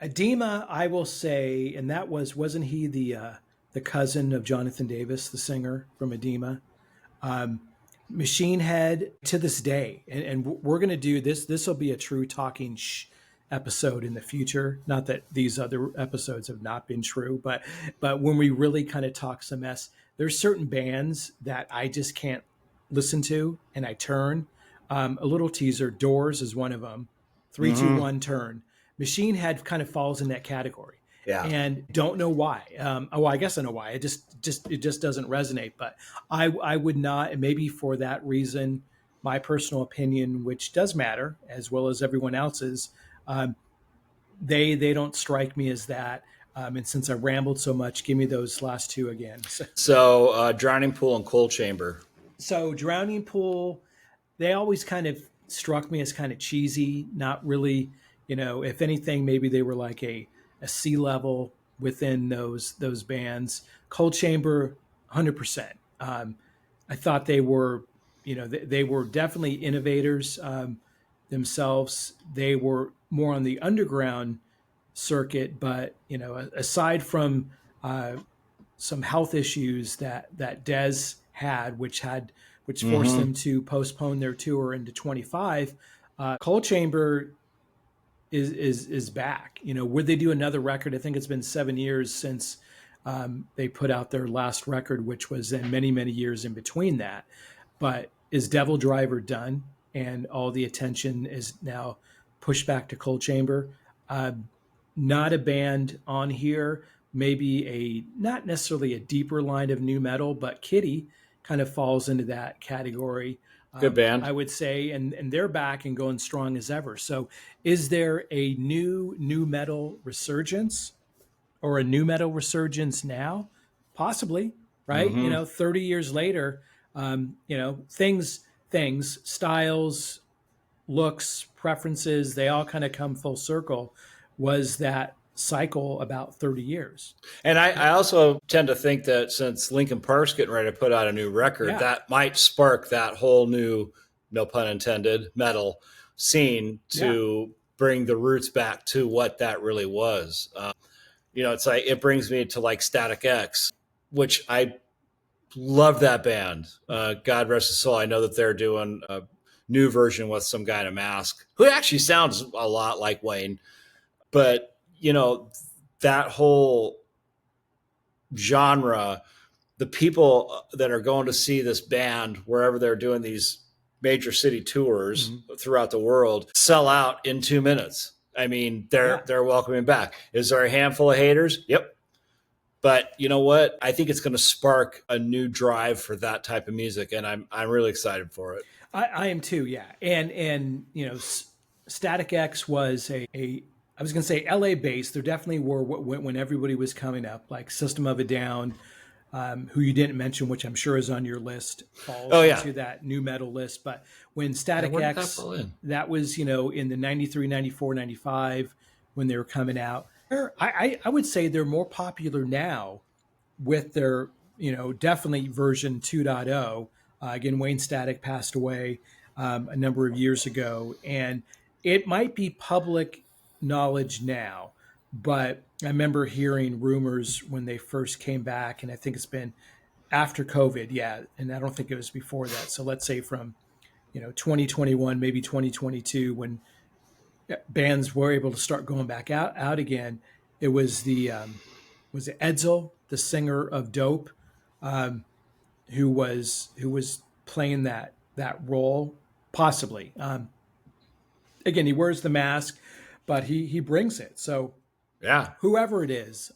S1: Edema, I will say, and that wasn't he the cousin of Jonathan Davis, the singer from Edema? Um, Machine Head, to this day, and we're going to do this. This will be a true talking episode in the future. Not that these other episodes have not been true, but when we really kind of talk some mess, there's certain bands that I just can't listen to, and I turn. A little teaser: Doors is one of them. Three, two,
S2: Mm-hmm.
S1: one, turn. Machine Head kind of falls in that category,
S2: Yeah.
S1: and don't know why. Well, I guess I know why. It just doesn't resonate. But I would not, and maybe for that reason, my personal opinion, which does matter as well as everyone else's, um, they don't strike me as that. And since I rambled so much, give me those last two again. So,
S2: So Drowning Pool and Coal Chamber.
S1: so Drowning Pool, they always kind of struck me as kind of cheesy, not really, if anything, maybe they were like a C level within those bands. Cold Chamber, 100%. I thought they were, they were definitely innovators themselves. They were more on the underground circuit, but aside from uh, some health issues that Dez had, which forced
S2: Mm-hmm.
S1: them to postpone their tour into 25. Cold Chamber is back. Would they do another record? I think it's been 7 years since they put out their last record, which was then many many years in between that. But is Devil Driver done? And all the attention is now pushed back to Cold Chamber. Uh, Not a band on here. Maybe not necessarily a deeper line of new metal, but Kitty kind of falls into that category.
S2: Good
S1: I
S2: band.
S1: would say, and they're back and going strong as ever. So, is there a new metal resurgence or a new metal resurgence now? Possibly, right?
S2: Mm-hmm.
S1: 30 years later, things, styles, looks, preferences, they all kind of come full circle. Was that cycle about 30 years?
S2: And I also tend to think that since Linkin Park's getting ready to put out a new record,
S1: Yeah,
S2: that might spark that whole new, no pun intended, metal scene
S1: yeah,
S2: to bring the roots back to what that really was. It's like it brings me to like Static X, which I love that band. God rest his soul. I know that they're doing a new version with some guy in a mask who actually sounds a lot like Wayne, but that whole genre, the people that are going to see this band wherever they're doing these major city tours
S1: hmm,
S2: throughout the world sell out in 2 minutes. I mean, they're
S1: yeah.
S2: they're welcoming back. Is there a handful of haters? Yep. But you know what? I think it's going to spark a new drive for that type of music, and I'm really excited for it.
S1: I am too. Yeah, and Static X was a I was going to say LA based. There definitely were when everybody was coming up, like System of a Down, who you didn't mention, which I'm sure is on your list, falls
S2: Oh yeah.
S1: into that new metal list. But when
S2: Yeah,
S1: Static
S2: where did that
S1: X,
S2: fall in?
S1: that was, in the 93, 94, 95, when they were coming out. I would say they're more popular now with their, definitely version 2.0. Again, Wayne Static passed away a number of years ago, and it might be public knowledge now, but I remember hearing rumors when they first came back, and I think it's been after COVID, yeah, and I don't think it was before that. So let's say from 2021, maybe 2022, when bands were able to start going back out again. It was was it Edsel, the singer of Dope, um, who was playing that role, possibly. Again, he wears the mask, but he brings it. So
S2: Yeah.
S1: whoever it is,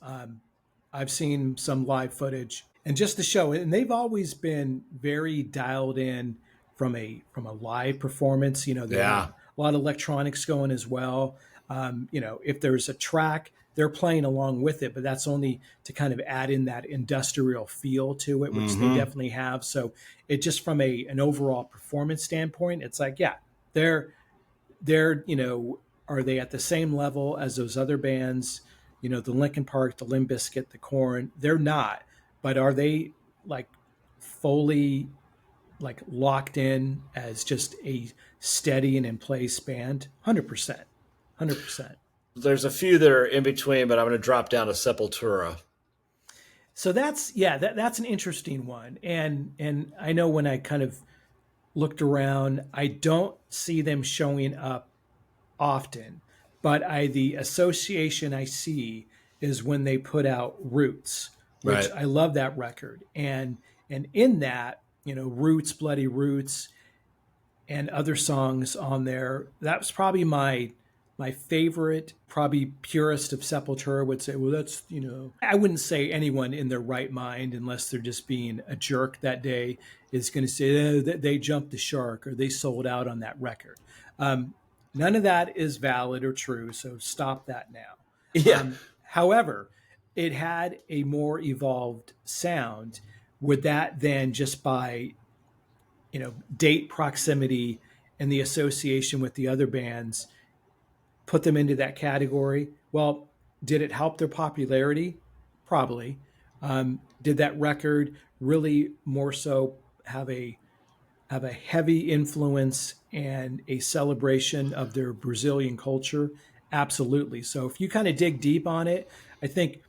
S1: I've seen some live footage and just the show, and they've always been very dialed in from a live performance. They have
S2: Yeah.
S1: a lot of electronics going as well. If there's a track, they're playing along with it, but that's only to kind of add in that industrial feel to it, which they
S2: Mm-hmm.
S1: definitely have. So it just from an overall performance standpoint, it's like, yeah, they're are they at the same level as those other bands? The Linkin Park, the Limp Bizkit, the Korn. They're not, but are they like fully like locked in as just a steady and in place band? 100%, 100%.
S2: There's a few that are in between, but I'm going to drop down to Sepultura.
S1: So that's an interesting one, and I know when I kind of looked around, I don't see them showing up often, but the association I see is when they put out Roots, which
S2: Right.
S1: I love that record, and in that, Roots, Bloody Roots, and other songs on there. That was probably my favorite. Probably purist of Sepultura would say, well, that's I wouldn't say anyone in their right mind, unless they're just being a jerk that day, is going to say they jumped the shark or they sold out on that record. None of that is valid or true, so stop that now.
S2: Yeah.
S1: However, it had a more evolved sound. Would that then, just by date proximity and the association with the other bands, put them into that category? Well, did it help their popularity? Probably. Did that record really more so have a heavy influence and a celebration of their Brazilian culture? Absolutely. So if you kind of dig deep on it, I think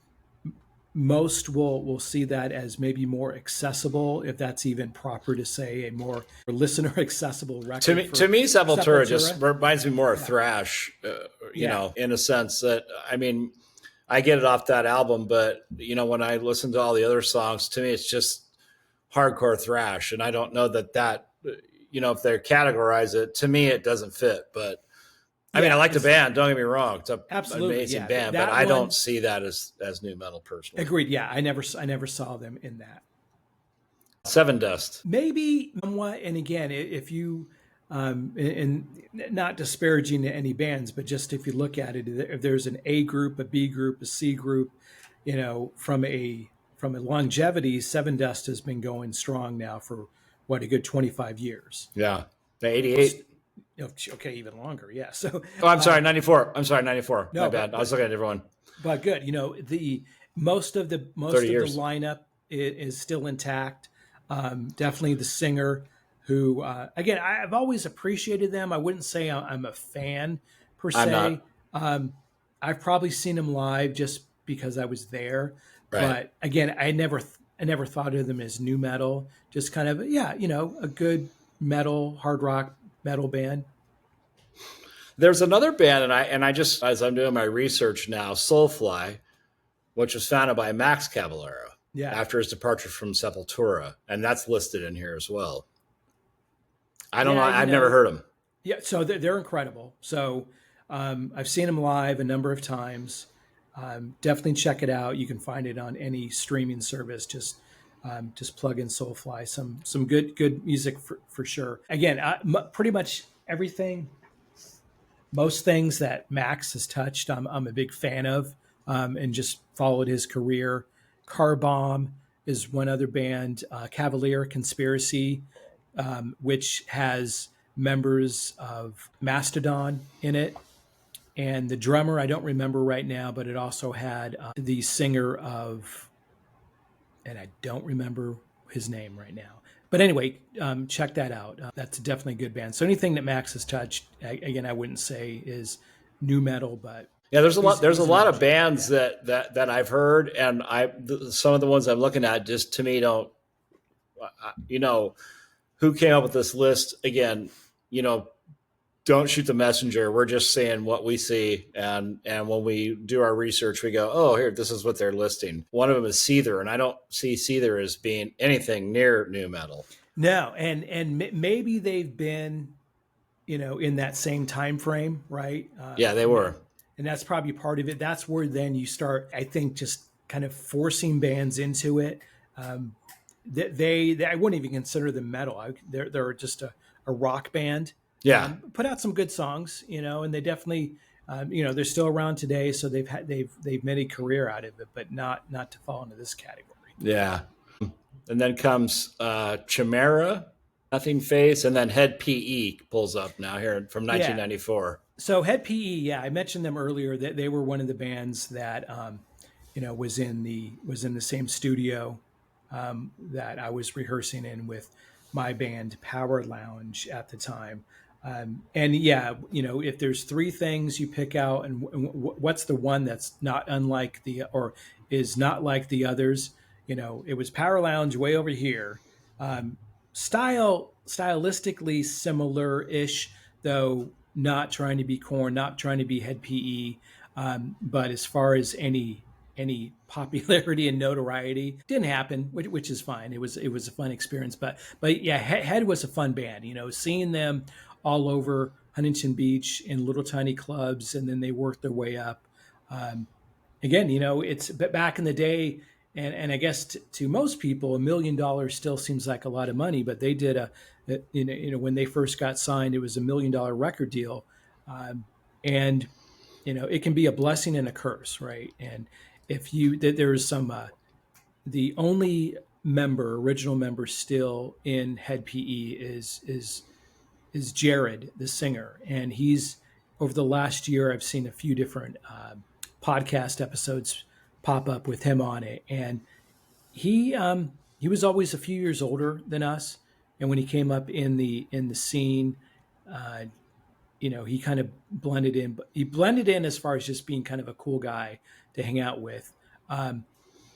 S1: most will see that as maybe more accessible, if that's even proper to say, a more listener accessible record.
S2: To me, Sepultura just
S1: Sepultura.
S2: reminds me more of
S1: Yeah.
S2: thrash.
S1: Yeah.
S2: In a sense that I get it off that album, but when I listen to all the other songs, to me it's just hardcore thrash, and I don't know that if they categorize it, to me it doesn't fit. But I like the band. Don't get me wrong; it's an
S1: Absolutely,
S2: amazing
S1: yeah.
S2: band,
S1: That
S2: but I
S1: one-
S2: don't see that as new metal personally.
S1: Agreed. Yeah, I never saw them in that.
S2: Seven Dust.
S1: Maybe somewhat. And again, if you and not disparaging to any bands, but just if you look at it, if there's an A group, a B group, a C group, from a longevity, Seven Dust has been going strong now for what, a good 25 years.
S2: Yeah, 88.
S1: Okay, even longer. Yeah. So.
S2: Oh, I'm sorry, 94. I'm sorry, 94.
S1: No,
S2: My bad. I was looking at everyone.
S1: But good. The most of the
S2: 30 years.
S1: lineup is still intact. Definitely the singer, who again, I've always appreciated them. I wouldn't say I'm a fan per se.
S2: I'm not.
S1: I've probably seen them live just because I was there.
S2: Right.
S1: But again, I never thought of them as new metal. Just kind of a good metal, hard rock metal band.
S2: There's another band, and I just, as I'm doing my research now, Soulfly, which was founded by Max Cavalera.
S1: Yeah.
S2: After his departure from Sepultura, and that's listed in here as well. I don't know. I've never heard them.
S1: Yeah, so they're incredible. So I've seen them live a number of times. Definitely check it out. You can find it on any streaming service. Just plug in Soulfly. Some good music for sure. Again, pretty much everything, most things that Max has touched, I'm a big fan of, and just followed his career. Car Bomb, is one other band, Cavalier Conspiracy, which has members of Mastodon in it. And the drummer, I don't remember right now, but it also had the singer of, and I don't remember his name right now. But anyway, check that out. That's definitely a good band. So anything that Max has touched, again, I wouldn't say is new metal, but
S2: Yeah, there's a lot. There's a
S1: he's an
S2: lot of
S1: original.
S2: bands
S1: Yeah.
S2: that I've heard, and some of the ones I'm looking at just to me don't. You know, who came up with this list again? You know, don't shoot the messenger. We're just saying what we see, and when we do our research, we go, oh, here, this is what they're listing. One of them is Seether, and I don't see Seether as being anything near new metal.
S1: No, and maybe they've been, in that same time frame, right?
S2: Yeah, they were.
S1: And that's probably part of it. That's where then you start, I think, just kind of forcing bands into it. They I wouldn't even consider them metal. They're just a rock band.
S2: Yeah,
S1: Put out some good songs, and they definitely, they're still around today. So they've made a career out of it, but not to fall into this category.
S2: yeah. And then comes Chimera, Nothing Face, and then Head PE pulls up now here from 1994.
S1: So Head PE, yeah, I mentioned them earlier. That they were one of the bands that was in the same studio that I was rehearsing in with my band Power Lounge at the time. And yeah, if there's three things you pick out, and what's the one that's not unlike or is not like the others? It was Power Lounge way over here. Stylistically similar-ish, though not trying to be Korn, not trying to be Head PE. But as far as any popularity and notoriety, didn't happen, which is fine. It was a fun experience, but yeah, Head was a fun band. Seeing them all over Huntington Beach in little tiny clubs, and then they worked their way up. Again, it's back in the day, and I guess to most people, $1 million still seems like a lot of money, but they did when they first got signed, it was $1 million record deal, and it can be a blessing and a curse, right? And if there is some, the only original member still in Head PE is Jared, the singer, and he's over the last year I've seen a few different podcast episodes pop up with him on it, and he was always a few years older than us, and when he came up in the scene, he kind of blended in. But he blended in as far as just being kind of a cool guy to hang out with,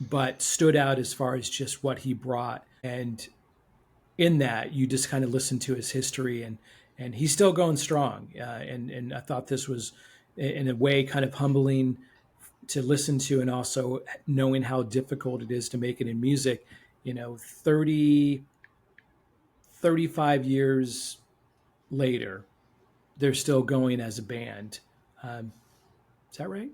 S1: but stood out as far as just what he brought. And in that, you just kind of listen to his history, and he's still going strong. And I thought this was, in a way, kind of humbling to listen to, and also knowing how difficult it is to make it in music. 35 years later, they're still going as a band. Is that right?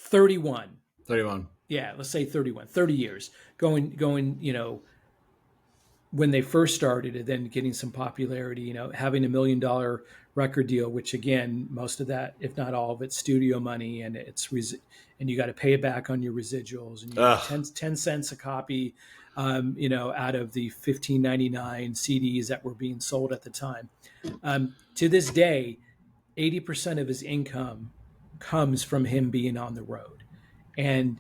S1: 31.
S2: 31.
S1: Yeah, let's say 31. 30 years going. When they first started, and then getting some popularity. Having $1 million record deal, which again, most of that, if not all of it, studio money, and and you got to pay it back on your residuals, and you get 10 cents a copy. Out of the $15.99 CDs that were being sold at the time. To this day, 80% of his income comes from him being on the road, and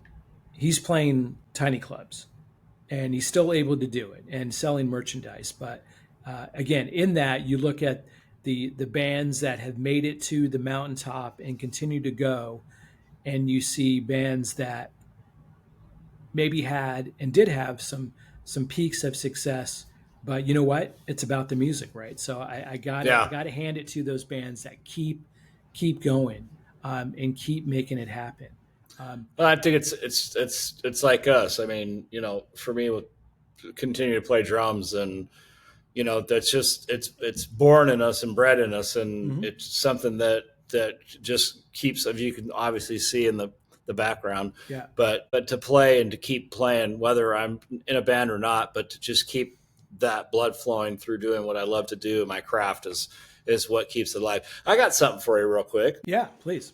S1: he's playing tiny clubs, and he's still able to do it and selling merchandise. But again, in that, you look at the bands that have made it to the mountaintop and continue to go, and you see bands that maybe had and did have some peaks of success, but you know what? It's about the music, right? So I got to hand it to those bands that keep going and keep making it happen.
S2: Well, I think it's like us. I mean, for me, with continue to play drums, and that's just it's born in us and bred in us, and it's something that just keeps. You can obviously see in the background,
S1: yeah.
S2: But to play and to keep playing, whether I'm in a band or not, but to just keep that blood flowing through doing what I love to do, my craft is what keeps it alive. I got something for you real quick.
S1: Yeah, please.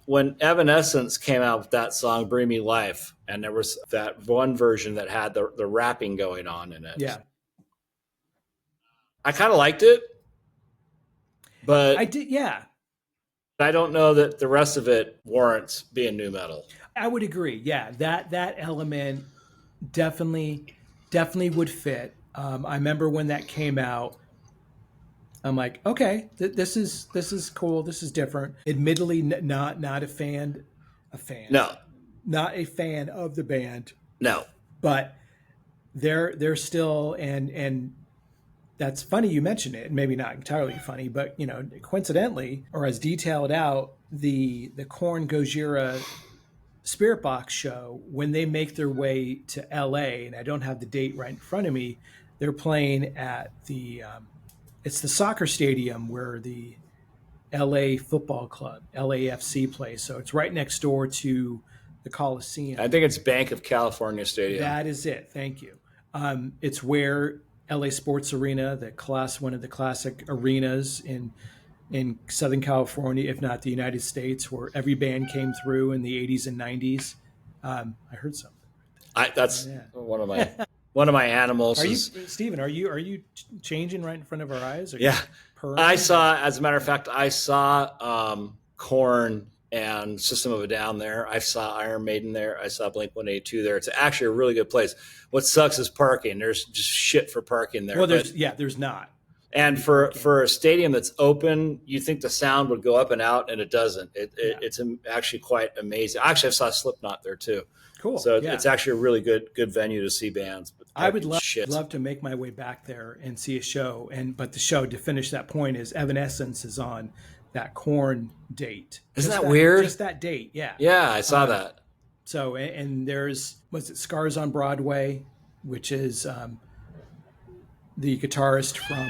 S2: when Evanescence came out with that song "Breathe Me Life," and there was that one version that had the rapping going on in it.
S1: Yeah.
S2: I kind of liked it, but
S1: I did. Yeah.
S2: I don't know that the rest of it warrants being new metal.
S1: I would agree. Yeah. That element definitely would fit. I remember when that came out, I'm like, okay, this is cool. This is different. Admittedly, not a fan,
S2: No,
S1: not a fan of the band,
S2: no.
S1: but they're still and that's funny you mentioned it. Maybe not entirely funny, but coincidentally or as detailed out, the Korn Gojira Spirit Box show, when they make their way to LA, and I don't have the date right in front of me, they're playing at the it's the soccer stadium where the LA Football Club, LAFC, plays. So it's right next door to the Coliseum.
S2: I think it's Bank of California Stadium.
S1: That is it. Thank you. It's where LA Sports Arena, one of the classic arenas in Southern California, if not the United States, where every band came through in the 80s and 90s. I heard something.
S2: That's one of my animals.
S1: Are you, Stephen? Are you changing right in front of our eyes?
S2: Yeah, I saw. As a matter of fact, I saw Korn and System of a Down there. I saw Iron Maiden there. I saw Blink-182 there. It's actually a really good place. What sucks is parking. There's just shit for parking there.
S1: Well, there's not.
S2: And for a stadium that's open, you think the sound would go up and out, and it doesn't. It's actually quite amazing. Actually, I saw Slipknot there too.
S1: Cool.
S2: So it's actually a really good venue to see bands. But
S1: I would love to make my way back there and see a show. But the show, to finish that point, is Evanescence is on that Korn date.
S2: Isn't that weird?
S1: Just that date, yeah.
S2: Yeah, I saw that.
S1: So, and there's, Scars on Broadway, which is the guitarist from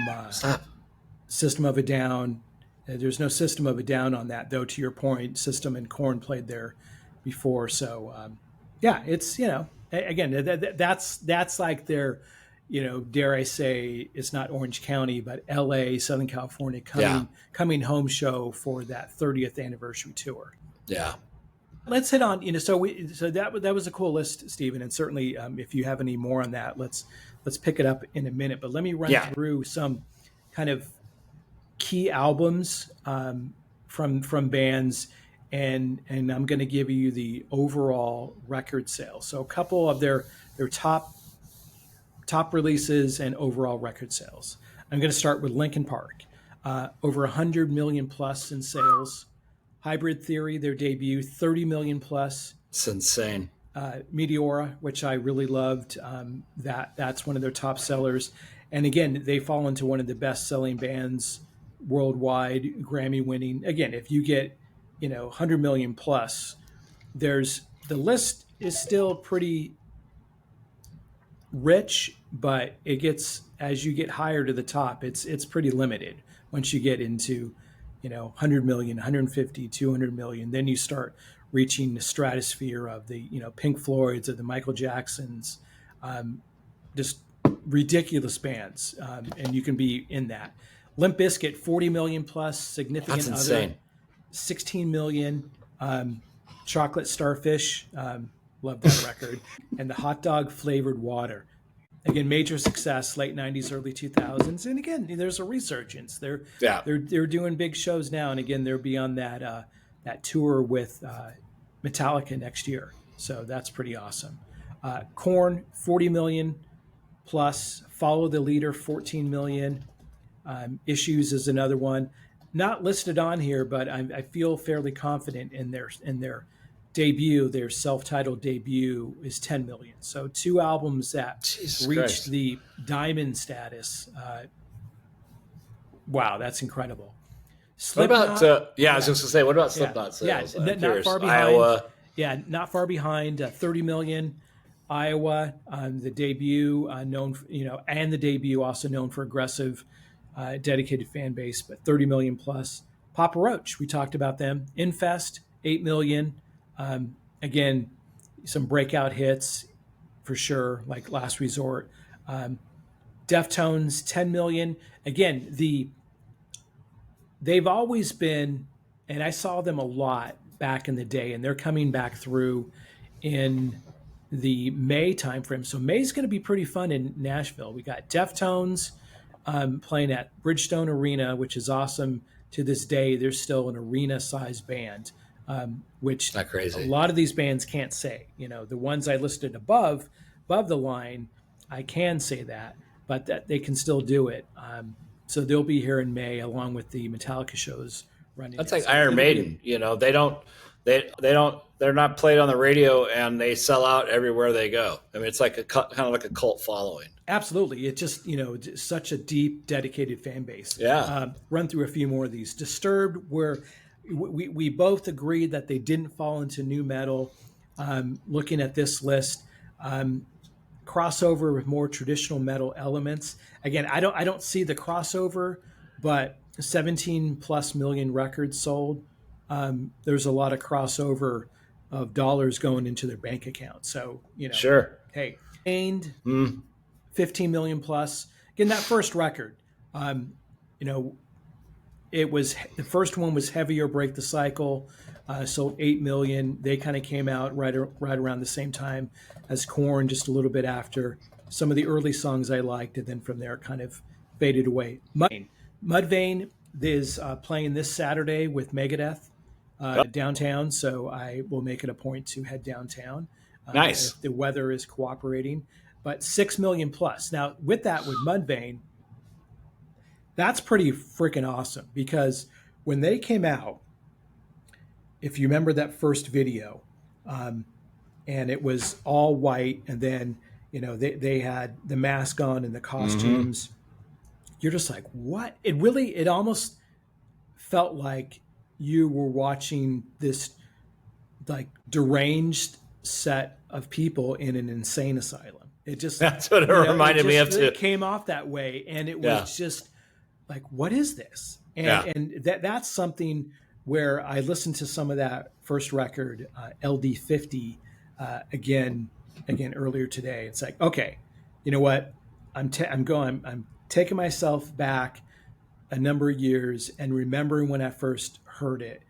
S1: System of a Down. There's no System of a Down on that, though, to your point. System and Korn played there before. So, yeah, it's, again, that's like their, dare I say, it's not Orange County, but LA, Southern California coming home show for that 30th anniversary tour.
S2: Yeah.
S1: Let's hit on, so that was a cool list, Stephen, and certainly if you have any more on that, let's pick it up in a minute. But let me run through some kind of key albums from bands, and I'm going to give you the overall record sales. So a couple of their top releases and overall record sales. I'm going to start with Linkin Park, over 100 million plus in sales. Hybrid Theory, their debut, 30 million plus.
S2: It's insane.
S1: Meteora, which I really loved, that's one of their top sellers. And again, they fall into one of the best-selling bands worldwide, Grammy-winning. Again, if you get 100 million plus, the list is still pretty rich, but it gets, as you get higher to the top, it's pretty limited. Once you get into 100 million, 150, 200 million, then you start reaching the stratosphere of the Pink Floyds or the Michael Jacksons, just ridiculous bands, and you can be in that. Limp Bizkit, 40 million plus, Significant
S2: That's insane.
S1: Other, 16 million. Chocolate Starfish, love that record, and the Hot Dog Flavored Water. Again, major success, late 90s, early 2000s. And again, there's a resurgence. They're doing big shows now. And again, they'll be on that tour with Metallica next year. So that's pretty awesome. Korn, 40 million plus. Follow the Leader, 14 million. Issues is another one. Not listed on here, but I feel fairly confident in their debut. Their self-titled debut is 10 million. So two albums that reached the diamond status. Wow, that's incredible.
S2: Slipknot, what about? I was just gonna say, what about Slipknot sales?
S1: Yeah, not far behind.
S2: Iowa.
S1: Yeah, not far behind. 30 million. Iowa, the debut known, and the debut also known for aggressive, dedicated fan base, but 30 million plus. Papa Roach, we talked about them. Infest, 8 million. Again, some breakout hits for sure, like Last Resort. Deftones, 10 million. Again, they've always been, and I saw them a lot back in the day, and they're coming back through in the May timeframe. So May's going to be pretty fun in Nashville. We got Deftones playing at Bridgestone Arena, which is awesome. To this day, there's still an arena-sized band, which
S2: Not crazy.
S1: a lot of these bands can't say. The ones I listed above the line, I can say that, but that they can still do it. So they'll be here in May, along with the Metallica shows running.
S2: That's like Iron Maiden. They're not played on the radio, and they sell out everywhere they go. I mean, it's like kind of like a cult following.
S1: Absolutely. It's just, such a deep, dedicated fan base.
S2: Yeah.
S1: Run through a few more of these. Disturbed, where we both agreed that they didn't fall into nu metal. Looking at this list, crossover with more traditional metal elements. Again, I don't see the crossover, but 17 plus million records sold. There's a lot of crossover of dollars going into their bank account. So,
S2: Sure.
S1: Hey, gained 15 million plus. Again, that first record, it was, the first one was Heavier, Break the Cycle, sold 8 million. They kind of came out right around the same time as Korn, just a little bit after. Some of the early songs I liked, and then from there kind of faded away. Mudvayne is playing this Saturday with Megadeth downtown, so I will make it a point to head downtown.
S2: Nice.
S1: If the weather is cooperating. But 6 million plus. Now, with Mudvayne, that's pretty freaking awesome, because when they came out, if you remember that first video, and it was all white, and then they had the mask on and the costumes. You're just like, what? It almost felt like you were watching this like deranged set of people in an insane asylum.
S2: That's what it reminded me of too.
S1: It came off that way, and it was just like, what is this? And that's something where I listened to some of that first record, LD50, again earlier today. It's like, okay, you know what? I'm taking myself back a number of years and remembering when I first heard it.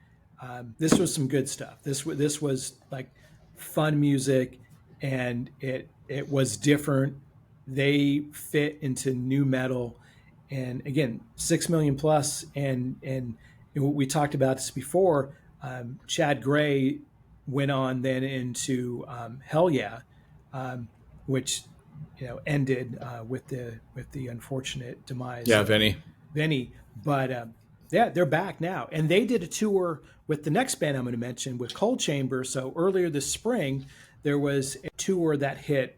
S1: This was some good stuff. This was like fun music, and it was different. They fit into nu metal, and again, 6 million plus. And we talked about this before. Chad Gray went on then into Hell Yeah, which ended with the unfortunate demise.
S2: Yeah, Vinny.
S1: But they're back now, and they did a tour with the next band I'm going to mention, with Cold Chamber. So earlier this spring, there was a tour that hit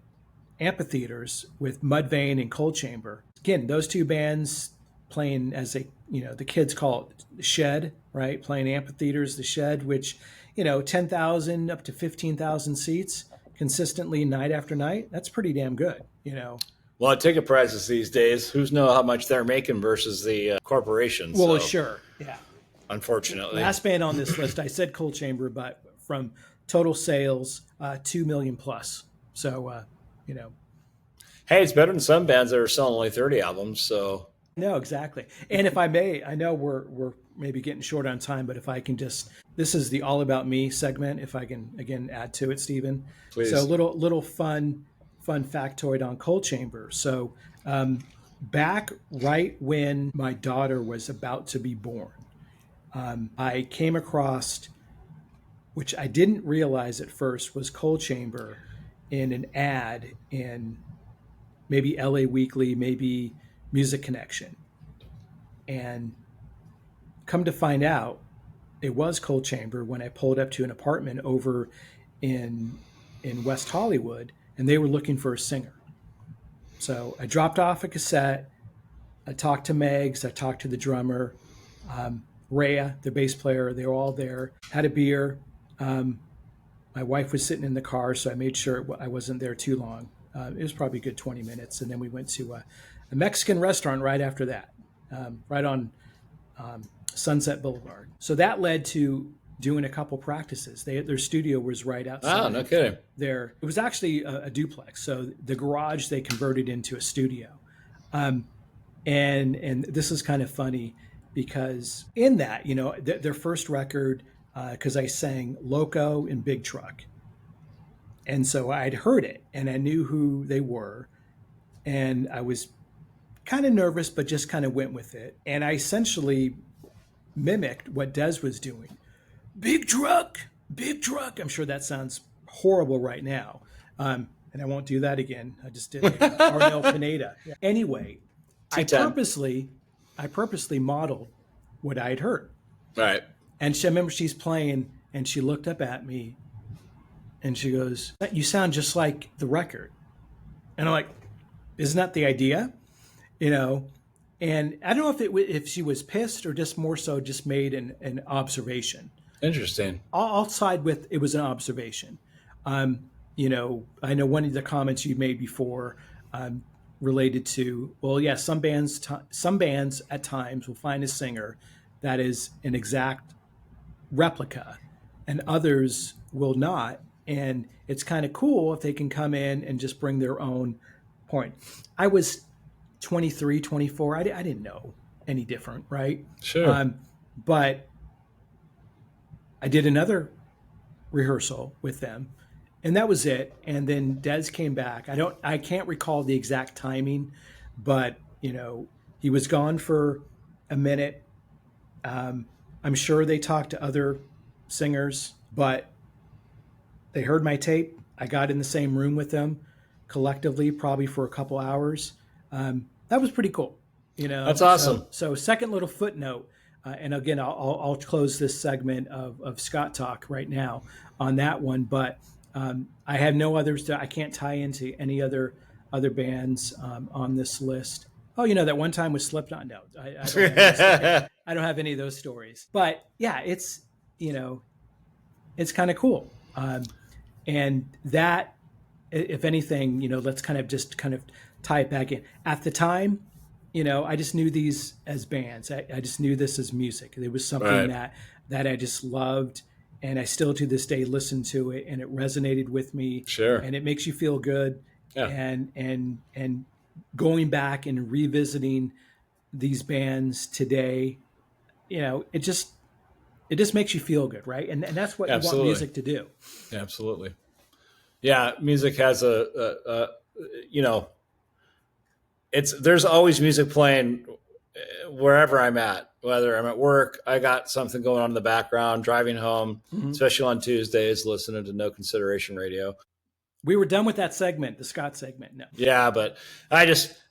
S1: amphitheaters with Mudvayne and Cold Chamber. Again, those two bands playing, as the kids call it, the Shed, right? Playing amphitheaters, the Shed, which 10,000 up to 15,000 seats consistently night after night. That's pretty damn good,
S2: Well, ticket prices these days, who's know how much they're making versus the corporations.
S1: Well, sure, yeah.
S2: Unfortunately,
S1: last band on this list, I said Cold Chamber, but from total sales, 2 million plus. So,
S2: hey, it's better than some bands that are selling only 30 albums. So
S1: no, exactly. And if I may, I know we're maybe getting short on time, but if I can this is the All About Me segment. If I can again add to it, Stephen.
S2: Please.
S1: So little fun factoid on Cold Chamber. So back right when my daughter was about to be born, I came across, which I didn't realize at first, was Cold Chamber in an ad in maybe LA Weekly, maybe Music Connection. And come to find out, it was Cold Chamber when I pulled up to an apartment over in West Hollywood, and they were looking for a singer. So I dropped off a cassette. I talked to Megs. I talked to the drummer, Rhea, the bass player. They were all there. Had a beer. My wife was sitting in the car, so I made sure I wasn't there too long. It was probably a good 20 minutes. And then we went to a Mexican restaurant right after that, right on Sunset Boulevard. So that led to doing a couple practices. Their studio was right outside.
S2: Oh, no kidding.
S1: There, it was actually a duplex. So the garage they converted into a studio, and this is kind of funny because in that, their first record, because I sang Loco and Big Truck. And so I'd heard it and I knew who they were. And I was kind of nervous, but just kind of went with it. And I essentially mimicked what Des was doing. Big truck, big truck. I'm sure that sounds horrible right now. And I won't do that again. I just did Arnel Pineda. Anyway, I purposely, I purposely modeled what I had heard.
S2: Right.
S1: And I remember she's playing and she looked up at me and she goes, "You sound just like the record." And I'm like, "Isn't that the idea?" You know, and I don't know if she was pissed or just more so just made an observation.
S2: Interesting.
S1: I'll side with it was an observation. You know, I know one of the comments you made before related to, well, yeah, some bands at times will find a singer that is an exact replica, and others will not. And it's kind of cool if they can come in and just bring their own point. I was 23, 24. I didn't know any different, right?
S2: Sure.
S1: But I did another rehearsal with them, and that was it. And then Des came back. I can't recall the exact timing, but you know, he was gone for a minute. I'm sure they talked to other singers, but they heard my tape. I got in the same room with them collectively, probably for a couple hours. That was pretty cool. You know,
S2: That's awesome.
S1: So second little footnote, and again, I'll close this segment of Scott Talk right now on that one. But I have no others. I can't tie into any other bands on this list. Oh, you know, that one time with Slipknot. No, I don't have any of those stories. But yeah, it's, you know, it's kind of cool. And that, if anything, you know, let's kind of tie it back in. At the time, you know, I just knew these as bands. I just knew this as music. It was something that I just loved, and I still to this day listen to it, and it resonated with me.
S2: Sure.
S1: And it makes you feel good.
S2: Yeah.
S1: And going back and revisiting these bands today, you know, it just makes you feel good, right? And that's what
S2: Absolutely.
S1: you want music to do.
S2: Absolutely. Yeah, music has a you know, there's always music playing wherever I'm at, whether I'm at work, I got something going on in the background, driving home, especially on Tuesdays, listening to No Consideration Radio.
S1: We were done with that segment, the Scott segment. No.
S2: Yeah, but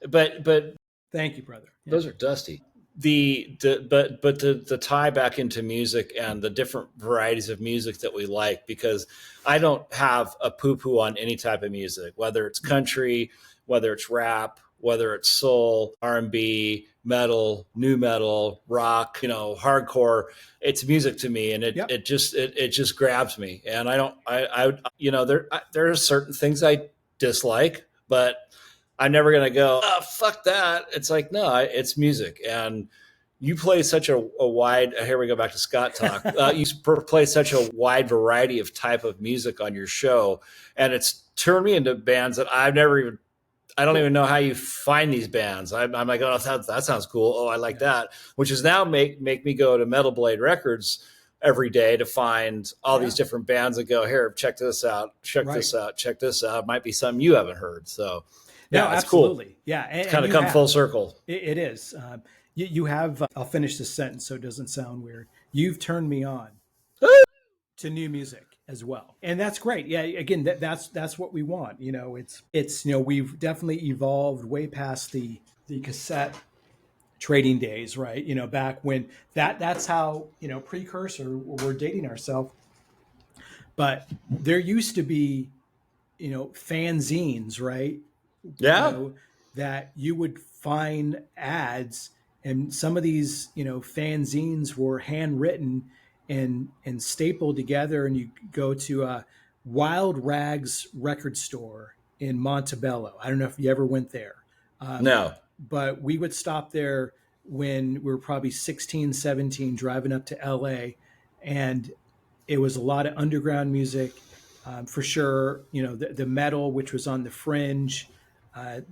S2: but
S1: thank you, brother.
S2: Yeah. Those are dusty. But the tie back into music and the different varieties of music that we like, because I don't have a poo-poo on any type of music, whether it's country, whether it's rap, whether it's soul, R&B, metal, new metal, rock, you know, hardcore. It's music to me, and it just grabs me. And I you know, there are certain things I dislike, but I'm never going to go, oh, fuck that. It's like, no, it's music. And you play such a wide, here we go back to Scott Talk. You play such a wide variety of type of music on your show. And it's turned me into bands that I don't even know how you find these bands. I'm like, oh, that sounds cool. Oh, I like that. Which is now make me go to Metal Blade Records every day to find all these different bands and go, here, check this out. Check this out. Might be something you haven't heard. So, yeah, no, it's absolutely cool.
S1: Yeah,
S2: it's kind of come full circle.
S1: It is. You have. I'll finish this sentence so it doesn't sound weird. You've turned me on to new music as well, and that's great. Yeah, again, that's what we want. You know, it's you know, we've definitely evolved way past the cassette trading days, right? You know, back when that's how, you know, precursor. We're dating ourselves, but there used to be, you know, fanzines, right?
S2: Yeah.
S1: You know, that you would find ads, and some of these, you know, fanzines were handwritten and stapled together, and you go to a Wild Rags record store in Montebello. I don't know if you ever went there.
S2: No.
S1: But we would stop there when we were probably 16, 17, driving up to LA, and it was a lot of underground music, for sure. You know, the metal, which was on the fringe.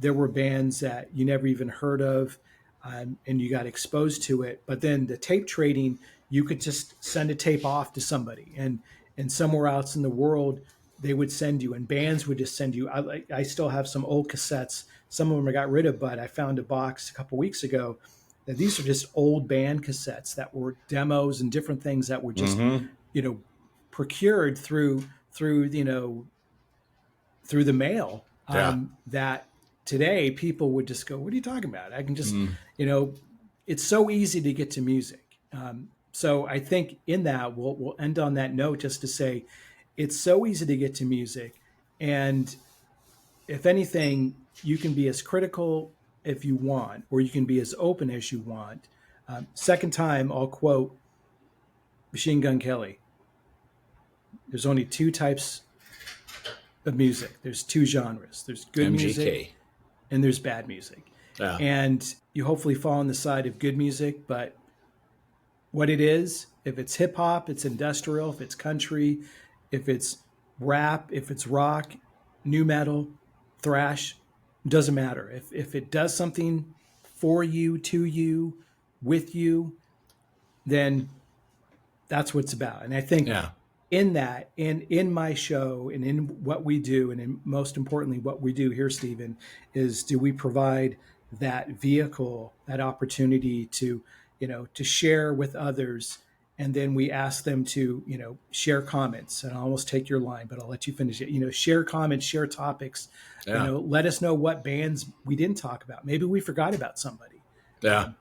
S1: There were bands that you never even heard of. and you got exposed to it. But then the tape trading, you could just send a tape off to somebody, and somewhere else in the world, they would send you, and bands would just send you. I still have some old cassettes. Some of them I got rid of, but I found a box a couple weeks ago. That these are just old band cassettes that were demos and different things that were just,
S2: Mm-hmm.
S1: you know, procured through through the mail.
S2: Yeah.
S1: That today people would just go, "What are you talking about? I can just,
S2: Mm.
S1: you know, it's so easy to get to music." So I think in that we'll end on that note just to say it's so easy to get to music, and if anything, you can be as critical if you want, or you can be as open as you want. Second time, I'll quote Machine Gun Kelly. There's only two types of music. There's two genres. There's good music
S2: MGK.
S1: and there's bad music.
S2: Yeah.
S1: And you hopefully fall on the side of good music, but what it is, if it's hip hop, it's industrial, if it's country, if it's rap, if it's rock, new metal, thrash, doesn't matter. If it does something for you, to you, with you, then that's what it's about. And I think
S2: Yeah.
S1: in that, in my show and in what we do, and in most importantly, what we do here, Stephen, is do we provide that vehicle, that opportunity to, to share with others. And then we ask them to, share comments, and I'll almost take your line, but I'll let you finish it. Share comments, share topics,
S2: Yeah.
S1: let us know what bands we didn't talk about. Maybe we forgot about somebody.
S2: Yeah.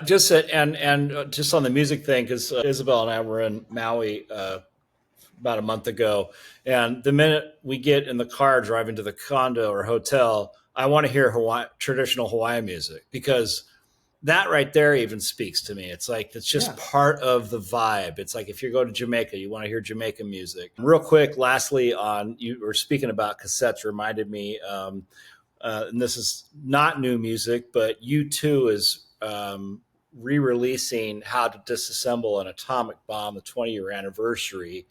S2: Just and just on the music thing, because Isabel and I were in Maui about a month ago, and the minute we get in the car driving to the condo or hotel, I want to hear traditional Hawaiian music, because that right there even speaks to me. It's like, it's just part of the vibe. It's like if you go to Jamaica, you want to hear Jamaican music. Real quick, lastly, you were speaking about cassettes, reminded me, and this is not new music, but U2 is re-releasing How to Disassemble an Atomic Bomb, the 20-year anniversary.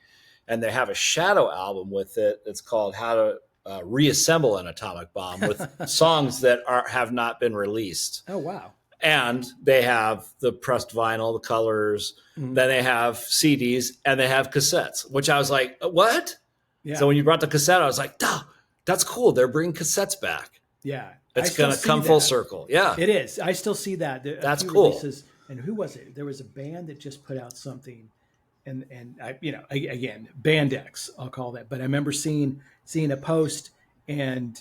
S2: And they have a shadow album with it. It's called How to Reassemble an Atomic Bomb, with songs that have not been released.
S1: Oh, wow.
S2: And they have the pressed vinyl, the colors. Mm-hmm. Then they have CDs, and they have cassettes, which I was like, what? Yeah. So when you brought the cassette, I was like, duh, that's cool. They're bringing cassettes back.
S1: Yeah.
S2: It's going to come full circle. Yeah.
S1: It is. I still see that.
S2: That's cool.
S1: Releases, and who was it? There was a band that just put out something, and I, again, Band X, I'll call that. But I remember seeing a post, and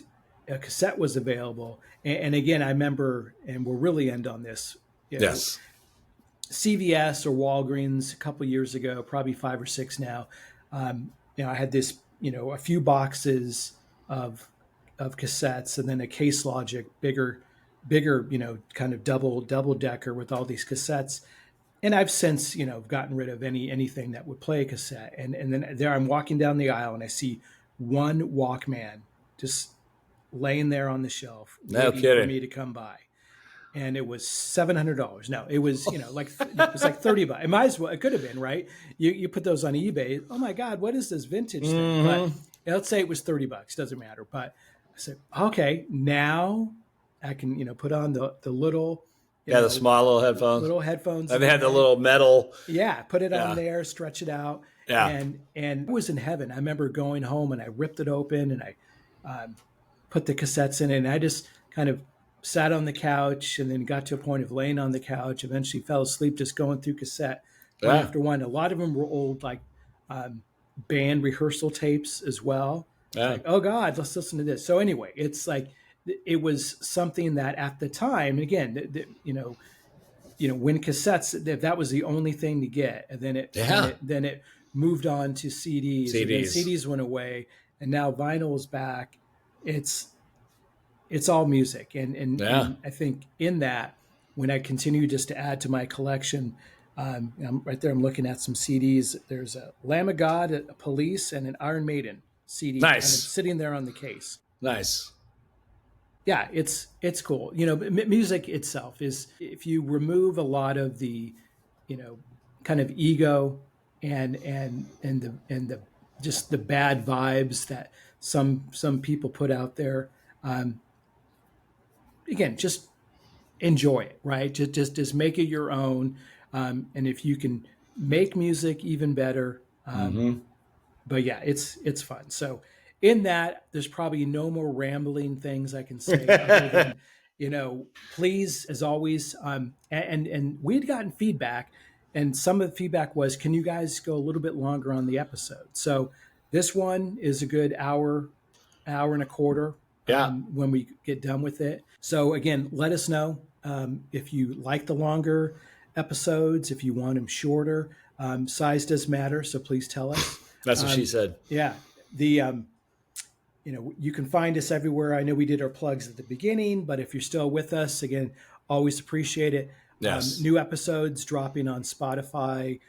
S1: a cassette was available. And again, I remember, and we'll really end on this.
S2: Yes.
S1: CVS or Walgreens a couple years ago, probably 5 or 6 now. I had this, a few boxes of cassettes, and then a Case Logic, bigger, kind of double decker with all these cassettes. And I've since, gotten rid of anything that would play a cassette. And then there I'm walking down the aisle, and I see one Walkman just laying there on the shelf, waiting for me to come by. And it was $700. No, it was, it was like $30. It might as well, it could have been, right? You put those on eBay. Oh my God, what is this vintage thing? But let's say it was $30, doesn't matter. But I said, okay, now I can, put on the little,
S2: the small little headphones. I've had the little metal.
S1: Yeah, put it on there, stretch it out.
S2: Yeah.
S1: And I was in heaven. I remember going home, and I ripped it open, and I put the cassettes in it, and I just kind of sat on the couch, and then got to a point of laying on the couch, eventually fell asleep just going through cassette one after one. A lot of them were old, like band rehearsal tapes as well. Yeah. Like, oh God, let's listen to this. So anyway, it's like, it was something that at the time, again, when cassettes, that was the only thing to get. And then it moved on to CDs. And then CDs went away, and now vinyl is back. It's all music. And I think in that, when I continue just to add to my collection, I'm right there, I'm looking at some CDs. There's a Lamb of God, a Police, and an Iron Maiden CD.
S2: Nice.
S1: Kind of sitting there on the case.
S2: Nice.
S1: Yeah, it's cool. Music itself is, if you remove a lot of the, kind of ego and the just the bad vibes that some people put out there. Again, just enjoy it, right? Just make it your own. And if you can make music, even better.
S2: Mm-hmm.
S1: But yeah, it's fun. So in that, there's probably no more rambling things I can say other than, please, as always, and we had gotten feedback, and some of the feedback was, can you guys go a little bit longer on the episode? So this one is a good hour and a quarter
S2: Yeah.
S1: when we get done with it. So again, let us know if you like the longer episodes, if you want them shorter. Size does matter, so please tell us.
S2: That's what she said.
S1: Yeah. You can find us everywhere. I know we did our plugs at the beginning, but if you're still with us, again, always appreciate it.
S2: Yes.
S1: New episodes dropping on Spotify,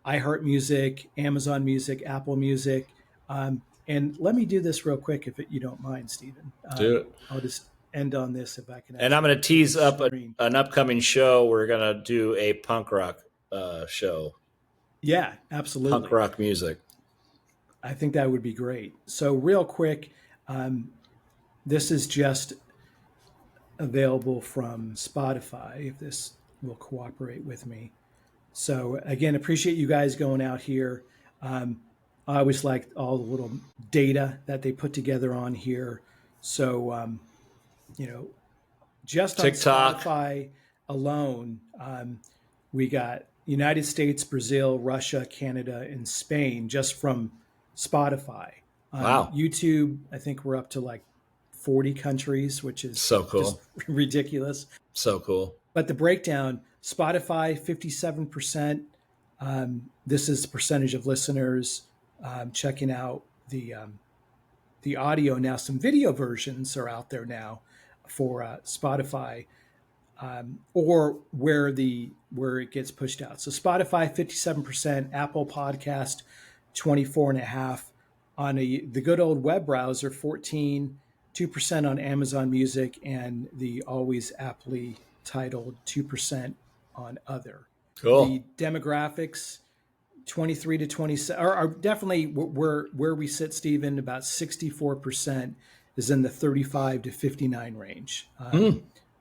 S1: iHeartMusic, Amazon Music, Apple Music. And let me do this real quick, if you don't mind, Stephen.
S2: Do it.
S1: I'll just end on this if I can.
S2: And I'm going to tease up an upcoming show. We're going to do a punk rock show.
S1: Yeah, absolutely.
S2: Punk rock music.
S1: I think that would be great. So real quick, this is just available from Spotify, if this will cooperate with me. So again, appreciate you guys going out here. I always liked all the little data that they put together on here. So, just on
S2: TikTok.
S1: Spotify alone, we got United States, Brazil, Russia, Canada, and Spain just from Spotify.
S2: Wow.
S1: YouTube, I think we're up to like 40 countries, which is
S2: so cool,
S1: just ridiculous.
S2: So cool.
S1: But the breakdown, Spotify, 57%. This is the percentage of listeners checking out the audio. Now, some video versions are out there now for Spotify, or where it gets pushed out. So Spotify, 57%, Apple Podcast, 24.5%. On the good old web browser, 14%, 2% on Amazon Music, and the always aptly titled 2% on other.
S2: Cool.
S1: The demographics, 23 to 27, are definitely where we sit, Stephen. About 64% is in the 35 to 59 range.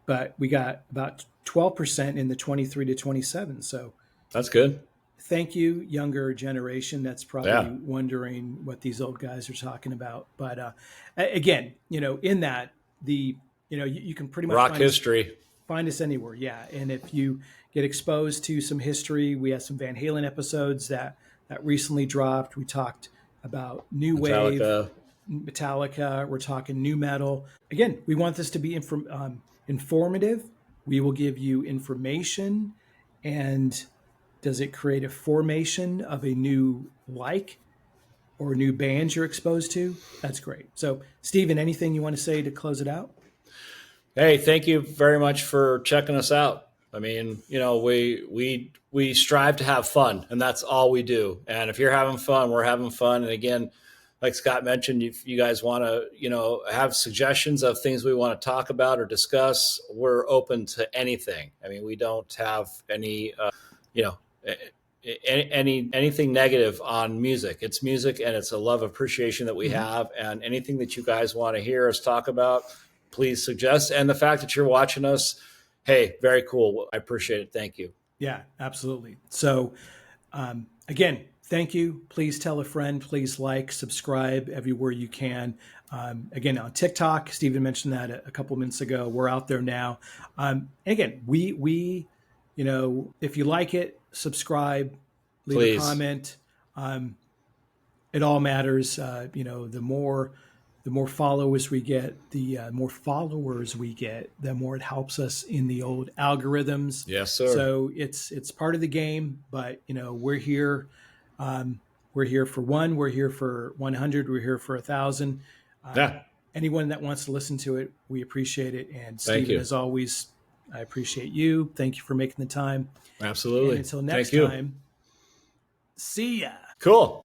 S1: But we got about 12% in the 23 to 27. So
S2: that's good.
S1: Thank you, younger generation. That's probably wondering what these old guys are talking about. But again, in that, you can pretty much
S2: rock history.
S1: Find us anywhere. Yeah. And if you get exposed to some history, we have some Van Halen episodes that recently dropped. We talked about new wave, Metallica. We're talking new metal. Again, we want this to be informative. We will give you information. And does it create a formation of a new or new band you're exposed to? That's great. So, Stephen, anything you want to say to close it out?
S2: Hey, thank you very much for checking us out. I mean, we strive to have fun, and that's all we do. And if you're having fun, we're having fun. And again, like Scott mentioned, if you guys want to, have suggestions of things we want to talk about or discuss, we're open to anything. I mean, we don't have any, anything negative on music. It's music, and it's a love appreciation that we have. And anything that you guys want to hear us talk about, please suggest. And the fact that you're watching us, hey, very cool. I appreciate it. Thank you.
S1: Yeah, absolutely. So again, thank you. Please tell a friend. Please subscribe everywhere you can. Again, on TikTok, Stephen mentioned that a couple minutes ago. We're out there now. Again, we if you like it, subscribe, leave
S2: Please.
S1: A comment. It all matters. The more followers we get, the more it helps us in the old algorithms.
S2: Yes, sir.
S1: So it's part of the game, but we're here. We're here for one. We're here for 100. We're here for 1,000. Anyone that wants to listen to it, we appreciate it. And Stephen, as always, I appreciate you. Thank you for making the time.
S2: Absolutely.
S1: And until next time, see ya.
S2: Cool.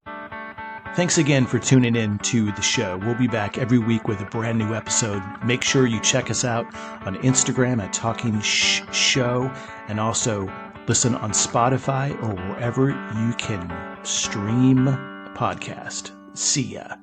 S1: Thanks again for tuning in to the show. We'll be back every week with a brand new episode. Make sure you check us out on Instagram at Talking Show, and also listen on Spotify or wherever you can stream a podcast. See ya.